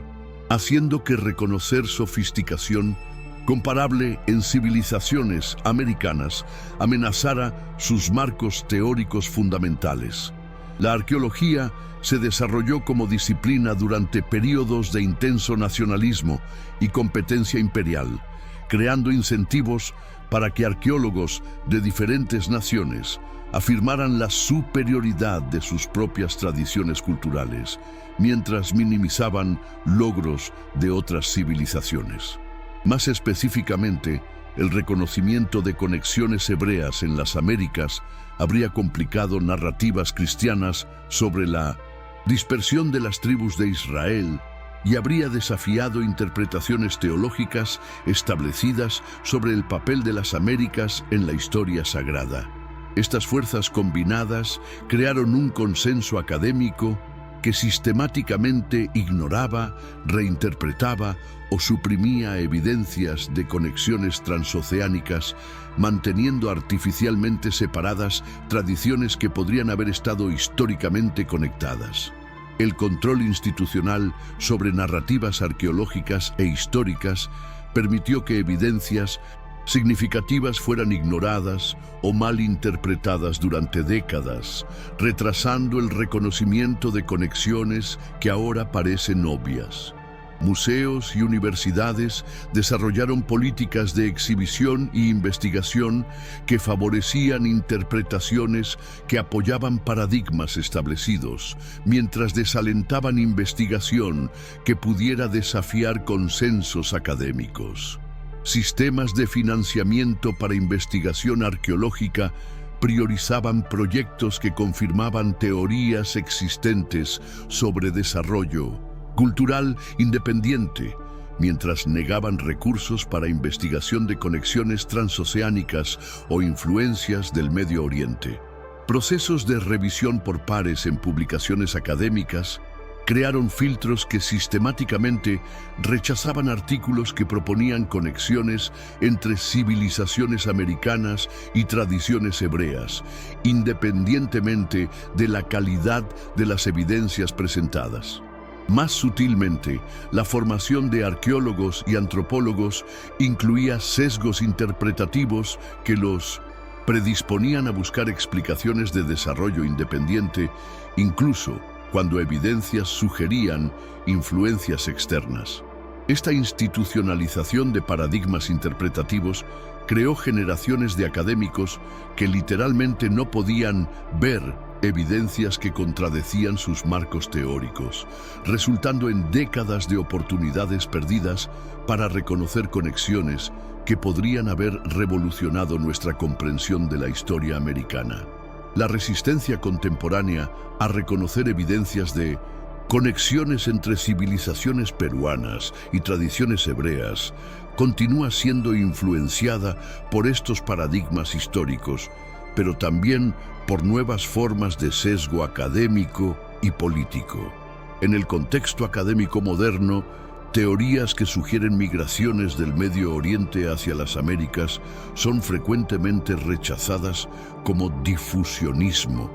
haciendo que reconocer sofisticación comparable en civilizaciones americanas amenazara sus marcos teóricos fundamentales. La arqueología se desarrolló como disciplina durante períodos de intenso nacionalismo y competencia imperial, creando incentivos para que arqueólogos de diferentes naciones afirmaran la superioridad de sus propias tradiciones culturales, mientras minimizaban logros de otras civilizaciones. Más específicamente, el reconocimiento de conexiones hebreas en las Américas habría complicado narrativas cristianas sobre la dispersión de las tribus de Israel y habría desafiado interpretaciones teológicas establecidas sobre el papel de las Américas en la historia sagrada. Estas fuerzas combinadas crearon un consenso académico que sistemáticamente ignoraba, reinterpretaba o suprimía evidencias de conexiones transoceánicas, manteniendo artificialmente separadas tradiciones que podrían haber estado históricamente conectadas. El control institucional sobre narrativas arqueológicas e históricas permitió que evidencias significativas fueran ignoradas o mal interpretadas durante décadas, retrasando el reconocimiento de conexiones que ahora parecen obvias. Museos y universidades desarrollaron políticas de exhibición y investigación que favorecían interpretaciones que apoyaban paradigmas establecidos, mientras desalentaban investigación que pudiera desafiar consensos académicos. Sistemas de financiamiento para investigación arqueológica priorizaban proyectos que confirmaban teorías existentes sobre desarrollo cultural independiente, mientras negaban recursos para investigación de conexiones transoceánicas o influencias del Medio Oriente. Procesos de revisión por pares en publicaciones académicas crearon filtros que sistemáticamente rechazaban artículos que proponían conexiones entre civilizaciones americanas y tradiciones hebreas, independientemente de la calidad de las evidencias presentadas. Más sutilmente, la formación de arqueólogos y antropólogos incluía sesgos interpretativos que los predisponían a buscar explicaciones de desarrollo independiente, incluso cuando evidencias sugerían influencias externas. Esta institucionalización de paradigmas interpretativos creó generaciones de académicos que literalmente no podían ver evidencias que contradecían sus marcos teóricos, resultando en décadas de oportunidades perdidas para reconocer conexiones que podrían haber revolucionado nuestra comprensión de la historia americana. La resistencia contemporánea a reconocer evidencias de conexiones entre civilizaciones peruanas y tradiciones hebreas continúa siendo influenciada por estos paradigmas históricos, pero también por nuevas formas de sesgo académico y político. En el contexto académico moderno, teorías que sugieren migraciones del Medio Oriente hacia las Américas son frecuentemente rechazadas como difusionismo,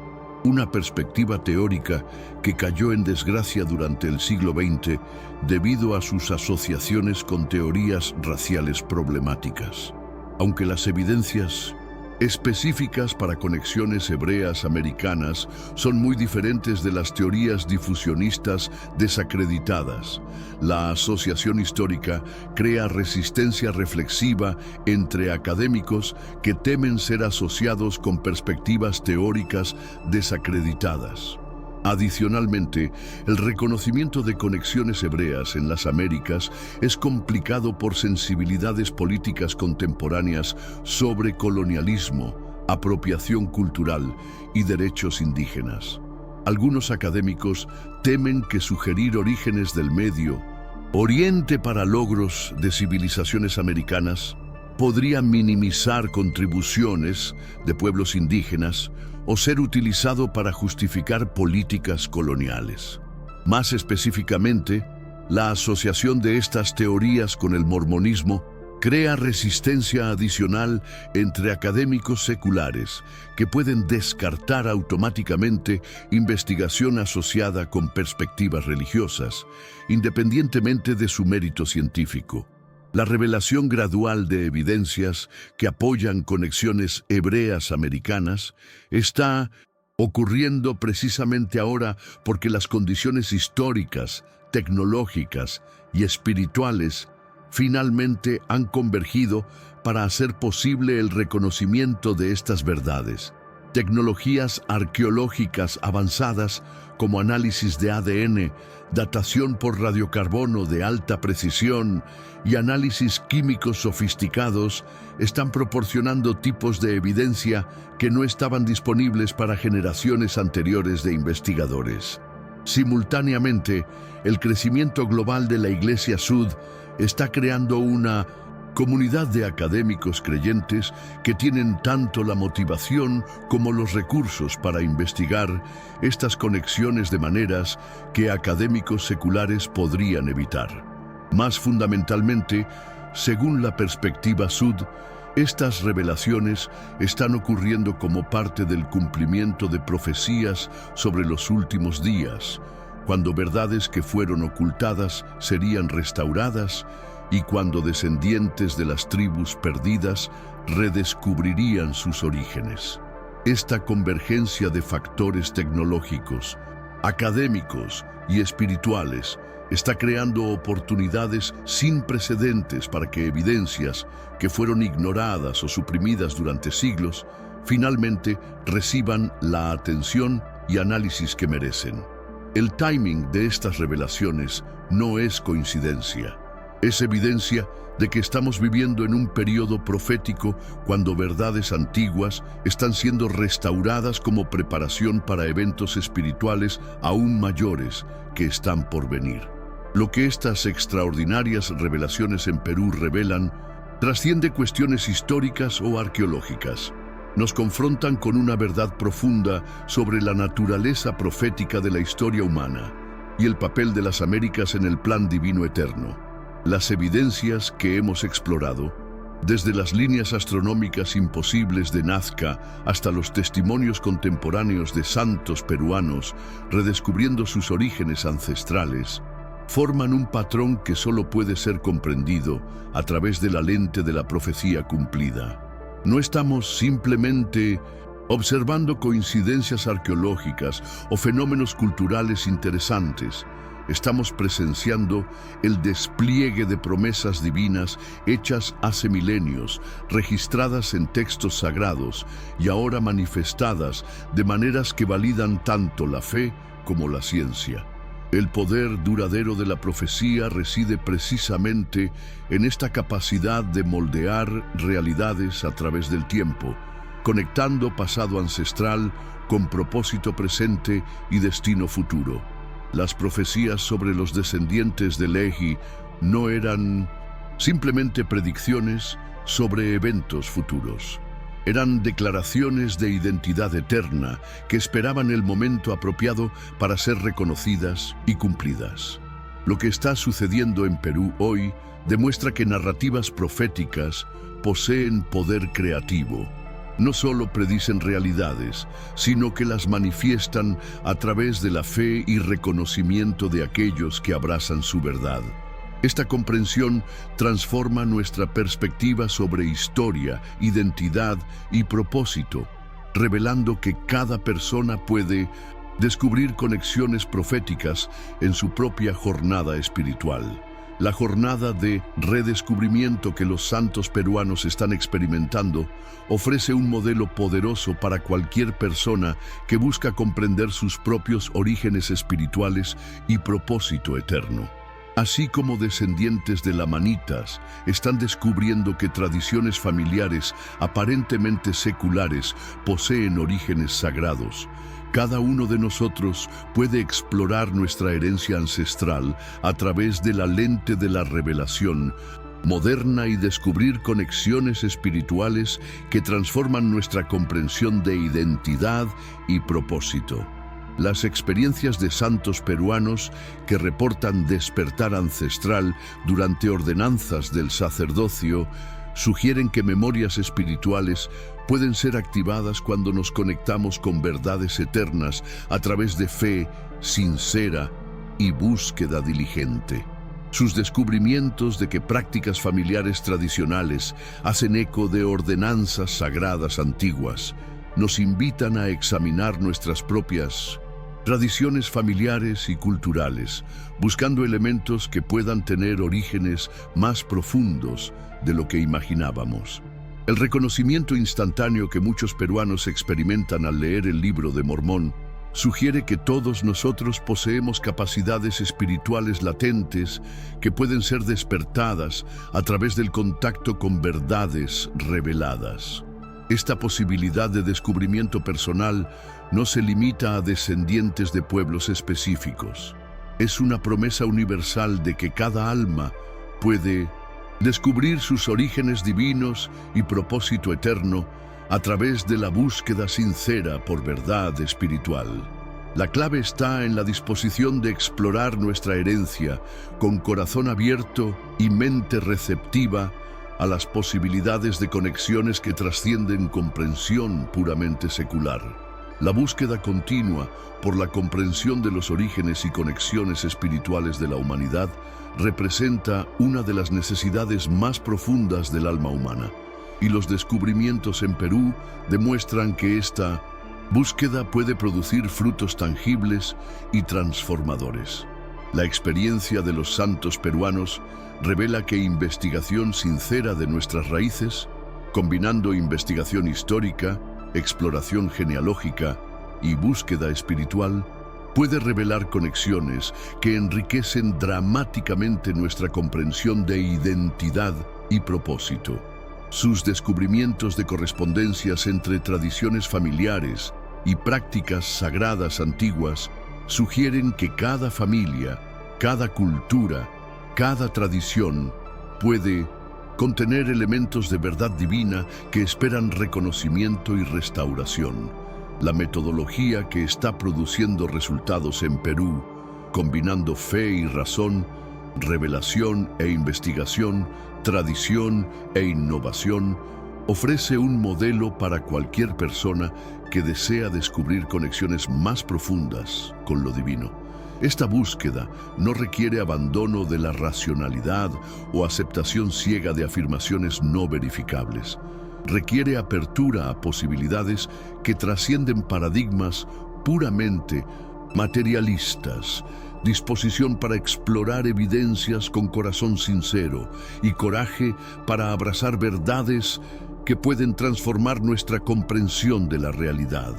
una perspectiva teórica que cayó en desgracia durante el siglo XX debido a sus asociaciones con teorías raciales problemáticas. Aunque las evidencias específicas para conexiones hebreas americanas son muy diferentes de las teorías difusionistas desacreditadas, la asociación histórica crea resistencia reflexiva entre académicos que temen ser asociados con perspectivas teóricas desacreditadas. Adicionalmente, el reconocimiento de conexiones hebreas en las Américas es complicado por sensibilidades políticas contemporáneas sobre colonialismo, apropiación cultural y derechos indígenas. Algunos académicos temen que sugerir orígenes del Medio Oriente para logros de civilizaciones americanas podría minimizar contribuciones de pueblos indígenas o ser utilizado para justificar políticas coloniales. Más específicamente, la asociación de estas teorías con el mormonismo crea resistencia adicional entre académicos seculares que pueden descartar automáticamente investigación asociada con perspectivas religiosas, independientemente de su mérito científico. La revelación gradual de evidencias que apoyan conexiones hebreas americanas está ocurriendo precisamente ahora porque las condiciones históricas, tecnológicas y espirituales finalmente han convergido para hacer posible el reconocimiento de estas verdades. Tecnologías arqueológicas avanzadas como análisis de ADN, datación por radiocarbono de alta precisión y análisis químicos sofisticados están proporcionando tipos de evidencia que no estaban disponibles para generaciones anteriores de investigadores. Simultáneamente, el crecimiento global de la Iglesia Sud está creando una comunidad de académicos creyentes que tienen tanto la motivación como los recursos para investigar estas conexiones de maneras que académicos seculares podrían evitar. Más fundamentalmente, según la perspectiva Sud, estas revelaciones están ocurriendo como parte del cumplimiento de profecías sobre los últimos días, cuando verdades que fueron ocultadas serían restauradas y cuando descendientes de las tribus perdidas redescubrirían sus orígenes. Esta convergencia de factores tecnológicos, académicos y espirituales está creando oportunidades sin precedentes para que evidencias que fueron ignoradas o suprimidas durante siglos finalmente reciban la atención y análisis que merecen. El timing de estas revelaciones no es coincidencia. Es evidencia de que estamos viviendo en un periodo profético cuando verdades antiguas están siendo restauradas como preparación para eventos espirituales aún mayores que están por venir. Lo que estas extraordinarias revelaciones en Perú revelan trasciende cuestiones históricas o arqueológicas. Nos confrontan con una verdad profunda sobre la naturaleza profética de la historia humana y el papel de las Américas en el plan divino eterno. Las evidencias que hemos explorado, desde las líneas astronómicas imposibles de Nazca hasta los testimonios contemporáneos de santos peruanos redescubriendo sus orígenes ancestrales, forman un patrón que solo puede ser comprendido a través de la lente de la profecía cumplida. No estamos simplemente observando coincidencias arqueológicas o fenómenos culturales interesantes. Estamos presenciando el despliegue de promesas divinas hechas hace milenios, registradas en textos sagrados y ahora manifestadas de maneras que validan tanto la fe como la ciencia. El poder duradero de la profecía reside precisamente en esta capacidad de moldear realidades a través del tiempo, conectando pasado ancestral con propósito presente y destino futuro. Las profecías sobre los descendientes de Lehi no eran simplemente predicciones sobre eventos futuros. Eran declaraciones de identidad eterna que esperaban el momento apropiado para ser reconocidas y cumplidas. Lo que está sucediendo en Perú hoy demuestra que narrativas proféticas poseen poder creativo. No solo predicen realidades, sino que las manifiestan a través de la fe y reconocimiento de aquellos que abrazan su verdad. Esta comprensión transforma nuestra perspectiva sobre historia, identidad y propósito, revelando que cada persona puede descubrir conexiones proféticas en su propia jornada espiritual. La jornada de redescubrimiento que los santos peruanos están experimentando ofrece un modelo poderoso para cualquier persona que busca comprender sus propios orígenes espirituales y propósito eterno. Así como descendientes de lamanitas están descubriendo que tradiciones familiares aparentemente seculares poseen orígenes sagrados, cada uno de nosotros puede explorar nuestra herencia ancestral a través de la lente de la revelación moderna y descubrir conexiones espirituales que transforman nuestra comprensión de identidad y propósito. Las experiencias de santos peruanos que reportan despertar ancestral durante ordenanzas del sacerdocio sugieren que memorias espirituales pueden ser activadas cuando nos conectamos con verdades eternas a través de fe sincera y búsqueda diligente. Sus descubrimientos de que prácticas familiares tradicionales hacen eco de ordenanzas sagradas antiguas nos invitan a examinar nuestras propias tradiciones familiares y culturales, buscando elementos que puedan tener orígenes más profundos de lo que imaginábamos. El reconocimiento instantáneo que muchos peruanos experimentan al leer el Libro de Mormón sugiere que todos nosotros poseemos capacidades espirituales latentes que pueden ser despertadas a través del contacto con verdades reveladas. Esta posibilidad de descubrimiento personal no se limita a descendientes de pueblos específicos. Es una promesa universal de que cada alma puede descubrir sus orígenes divinos y propósito eterno a través de la búsqueda sincera por verdad espiritual. La clave está en la disposición de explorar nuestra herencia con corazón abierto y mente receptiva a las posibilidades de conexiones que trascienden comprensión puramente secular. La búsqueda continua por la comprensión de los orígenes y conexiones espirituales de la humanidad representa una de las necesidades más profundas del alma humana, y los descubrimientos en Perú demuestran que esta búsqueda puede producir frutos tangibles y transformadores. La experiencia de los santos peruanos revela que investigación sincera de nuestras raíces, combinando investigación histórica, exploración genealógica y búsqueda espiritual, puede revelar conexiones que enriquecen dramáticamente nuestra comprensión de identidad y propósito. Sus descubrimientos de correspondencias entre tradiciones familiares y prácticas sagradas antiguas sugieren que cada familia, cada cultura, cada tradición puede contener elementos de verdad divina que esperan reconocimiento y restauración. La metodología que está produciendo resultados en Perú, combinando fe y razón, revelación e investigación, tradición e innovación, ofrece un modelo para cualquier persona que desea descubrir conexiones más profundas con lo divino. Esta búsqueda no requiere abandono de la racionalidad o aceptación ciega de afirmaciones no verificables. Requiere apertura a posibilidades que trascienden paradigmas puramente materialistas, disposición para explorar evidencias con corazón sincero y coraje para abrazar verdades que pueden transformar nuestra comprensión de la realidad.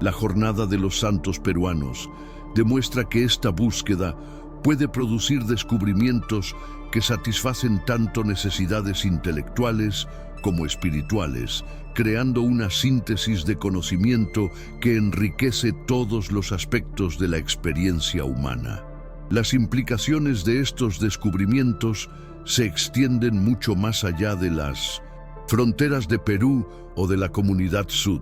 La Jornada de los Santos Peruanos demuestra que esta búsqueda puede producir descubrimientos que satisfacen tanto necesidades intelectuales como espirituales, creando una síntesis de conocimiento que enriquece todos los aspectos de la experiencia humana. Las implicaciones de estos descubrimientos se extienden mucho más allá de las fronteras de Perú o de la comunidad sud.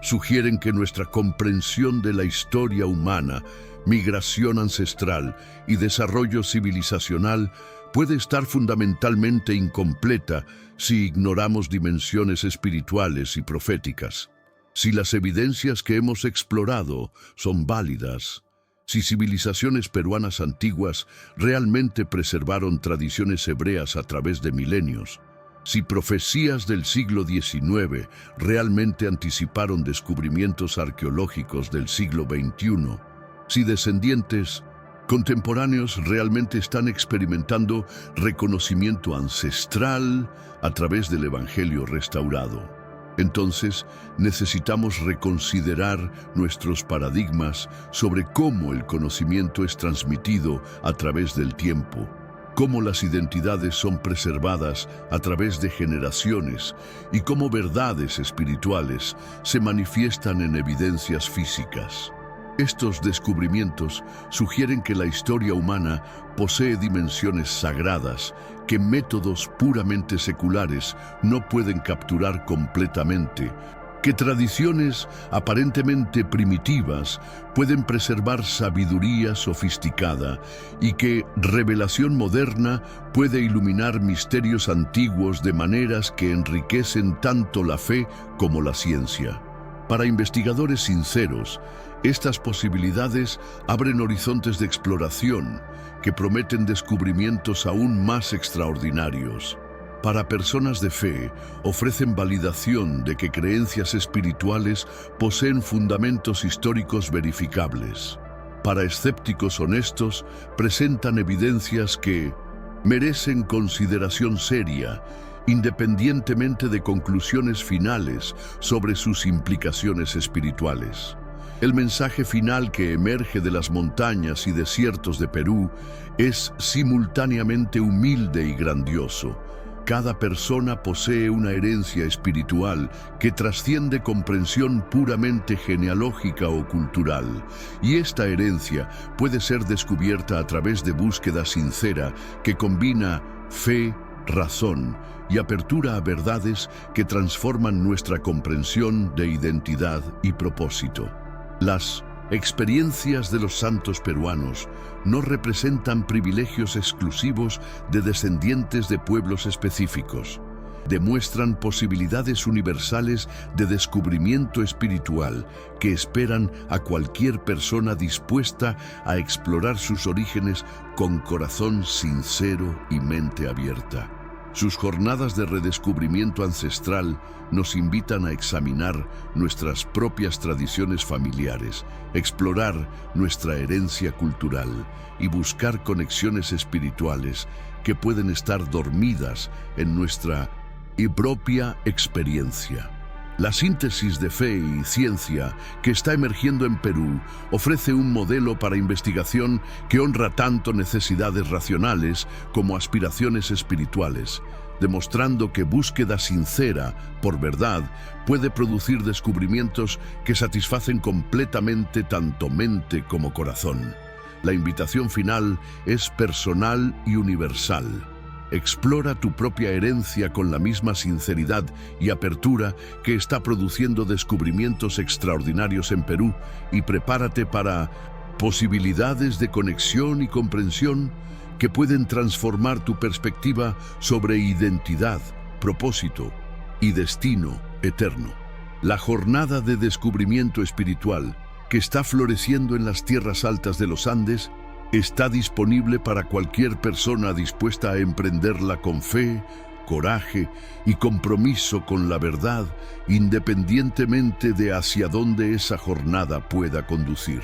Sugieren que nuestra comprensión de la historia humana, migración ancestral y desarrollo civilizacional puede estar fundamentalmente incompleta si ignoramos dimensiones espirituales y proféticas. Si las evidencias que hemos explorado son válidas, si civilizaciones peruanas antiguas realmente preservaron tradiciones hebreas a través de milenios, si profecías del siglo XIX realmente anticiparon descubrimientos arqueológicos del siglo XXI, si descendientes contemporáneos realmente están experimentando reconocimiento ancestral a través del Evangelio restaurado, entonces necesitamos reconsiderar nuestros paradigmas sobre cómo el conocimiento es transmitido a través del tiempo, cómo las identidades son preservadas a través de generaciones y cómo verdades espirituales se manifiestan en evidencias físicas. Estos descubrimientos sugieren que la historia humana posee dimensiones sagradas que métodos puramente seculares no pueden capturar completamente, que tradiciones aparentemente primitivas pueden preservar sabiduría sofisticada y que revelación moderna puede iluminar misterios antiguos de maneras que enriquecen tanto la fe como la ciencia. Para investigadores sinceros, estas posibilidades abren horizontes de exploración que prometen descubrimientos aún más extraordinarios. Para personas de fe, ofrecen validación de que creencias espirituales poseen fundamentos históricos verificables. Para escépticos honestos, presentan evidencias que merecen consideración seria, independientemente de conclusiones finales sobre sus implicaciones espirituales. El mensaje final que emerge de las montañas y desiertos de Perú es simultáneamente humilde y grandioso. Cada persona posee una herencia espiritual que trasciende comprensión puramente genealógica o cultural, y esta herencia puede ser descubierta a través de búsqueda sincera que combina fe, razón y apertura a verdades que transforman nuestra comprensión de identidad y propósito. Las experiencias de los santos peruanos no representan privilegios exclusivos de descendientes de pueblos específicos. Demuestran posibilidades universales de descubrimiento espiritual que esperan a cualquier persona dispuesta a explorar sus orígenes con corazón sincero y mente abierta. Sus jornadas de redescubrimiento ancestral nos invitan a examinar nuestras propias tradiciones familiares, explorar nuestra herencia cultural y buscar conexiones espirituales que pueden estar dormidas en nuestra propia experiencia. La síntesis de fe y ciencia que está emergiendo en Perú ofrece un modelo para investigación que honra tanto necesidades racionales como aspiraciones espirituales, demostrando que búsqueda sincera por verdad puede producir descubrimientos que satisfacen completamente tanto mente como corazón. La invitación final es personal y universal. Explora tu propia herencia con la misma sinceridad y apertura que está produciendo descubrimientos extraordinarios en Perú y prepárate para posibilidades de conexión y comprensión que pueden transformar tu perspectiva sobre identidad, propósito y destino eterno. La jornada de descubrimiento espiritual que está floreciendo en las tierras altas de los Andes está disponible para cualquier persona dispuesta a emprenderla con fe, coraje y compromiso con la verdad, independientemente de hacia dónde esa jornada pueda conducir.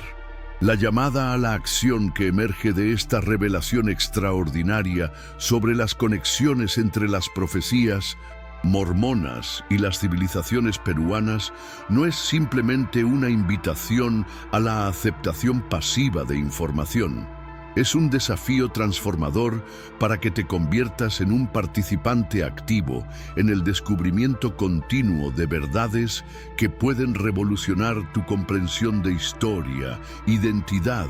La llamada a la acción que emerge de esta revelación extraordinaria sobre las conexiones entre las profecías mormonas y las civilizaciones peruanas no es simplemente una invitación a la aceptación pasiva de información. Es un desafío transformador para que te conviertas en un participante activo en el descubrimiento continuo de verdades que pueden revolucionar tu comprensión de historia, identidad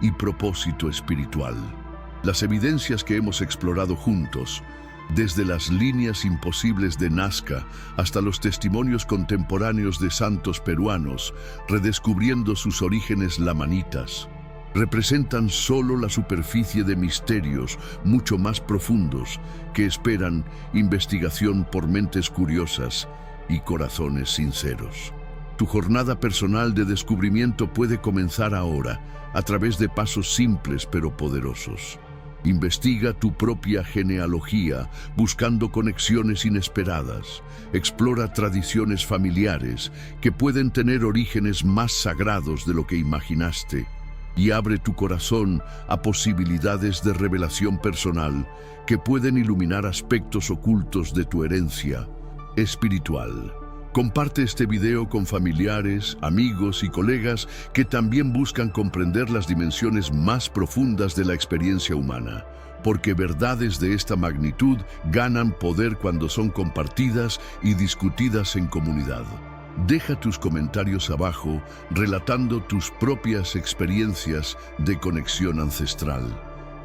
y propósito espiritual. Las evidencias que hemos explorado juntos, desde las líneas imposibles de Nazca hasta los testimonios contemporáneos de santos peruanos, redescubriendo sus orígenes lamanitas, representan solo la superficie de misterios mucho más profundos que esperan investigación por mentes curiosas y corazones sinceros. Tu jornada personal de descubrimiento puede comenzar ahora a través de pasos simples pero poderosos. Investiga tu propia genealogía buscando conexiones inesperadas. Explora tradiciones familiares que pueden tener orígenes más sagrados de lo que imaginaste. Y abre tu corazón a posibilidades de revelación personal que pueden iluminar aspectos ocultos de tu herencia espiritual. Comparte este video con familiares, amigos y colegas que también buscan comprender las dimensiones más profundas de la experiencia humana, porque verdades de esta magnitud ganan poder cuando son compartidas y discutidas en comunidad. Deja tus comentarios abajo relatando tus propias experiencias de conexión ancestral,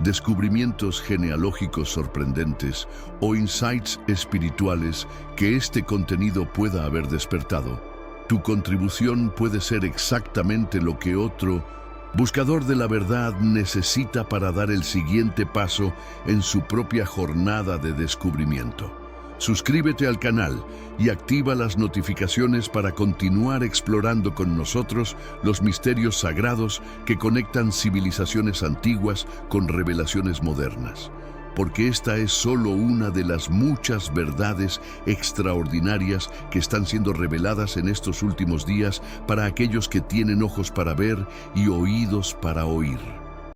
descubrimientos genealógicos sorprendentes o insights espirituales que este contenido pueda haber despertado. Tu contribución puede ser exactamente lo que otro buscador de la verdad necesita para dar el siguiente paso en su propia jornada de descubrimiento. Suscríbete al canal y activa las notificaciones para continuar explorando con nosotros los misterios sagrados que conectan civilizaciones antiguas con revelaciones modernas. Porque esta es solo una de las muchas verdades extraordinarias que están siendo reveladas en estos últimos días para aquellos que tienen ojos para ver y oídos para oír.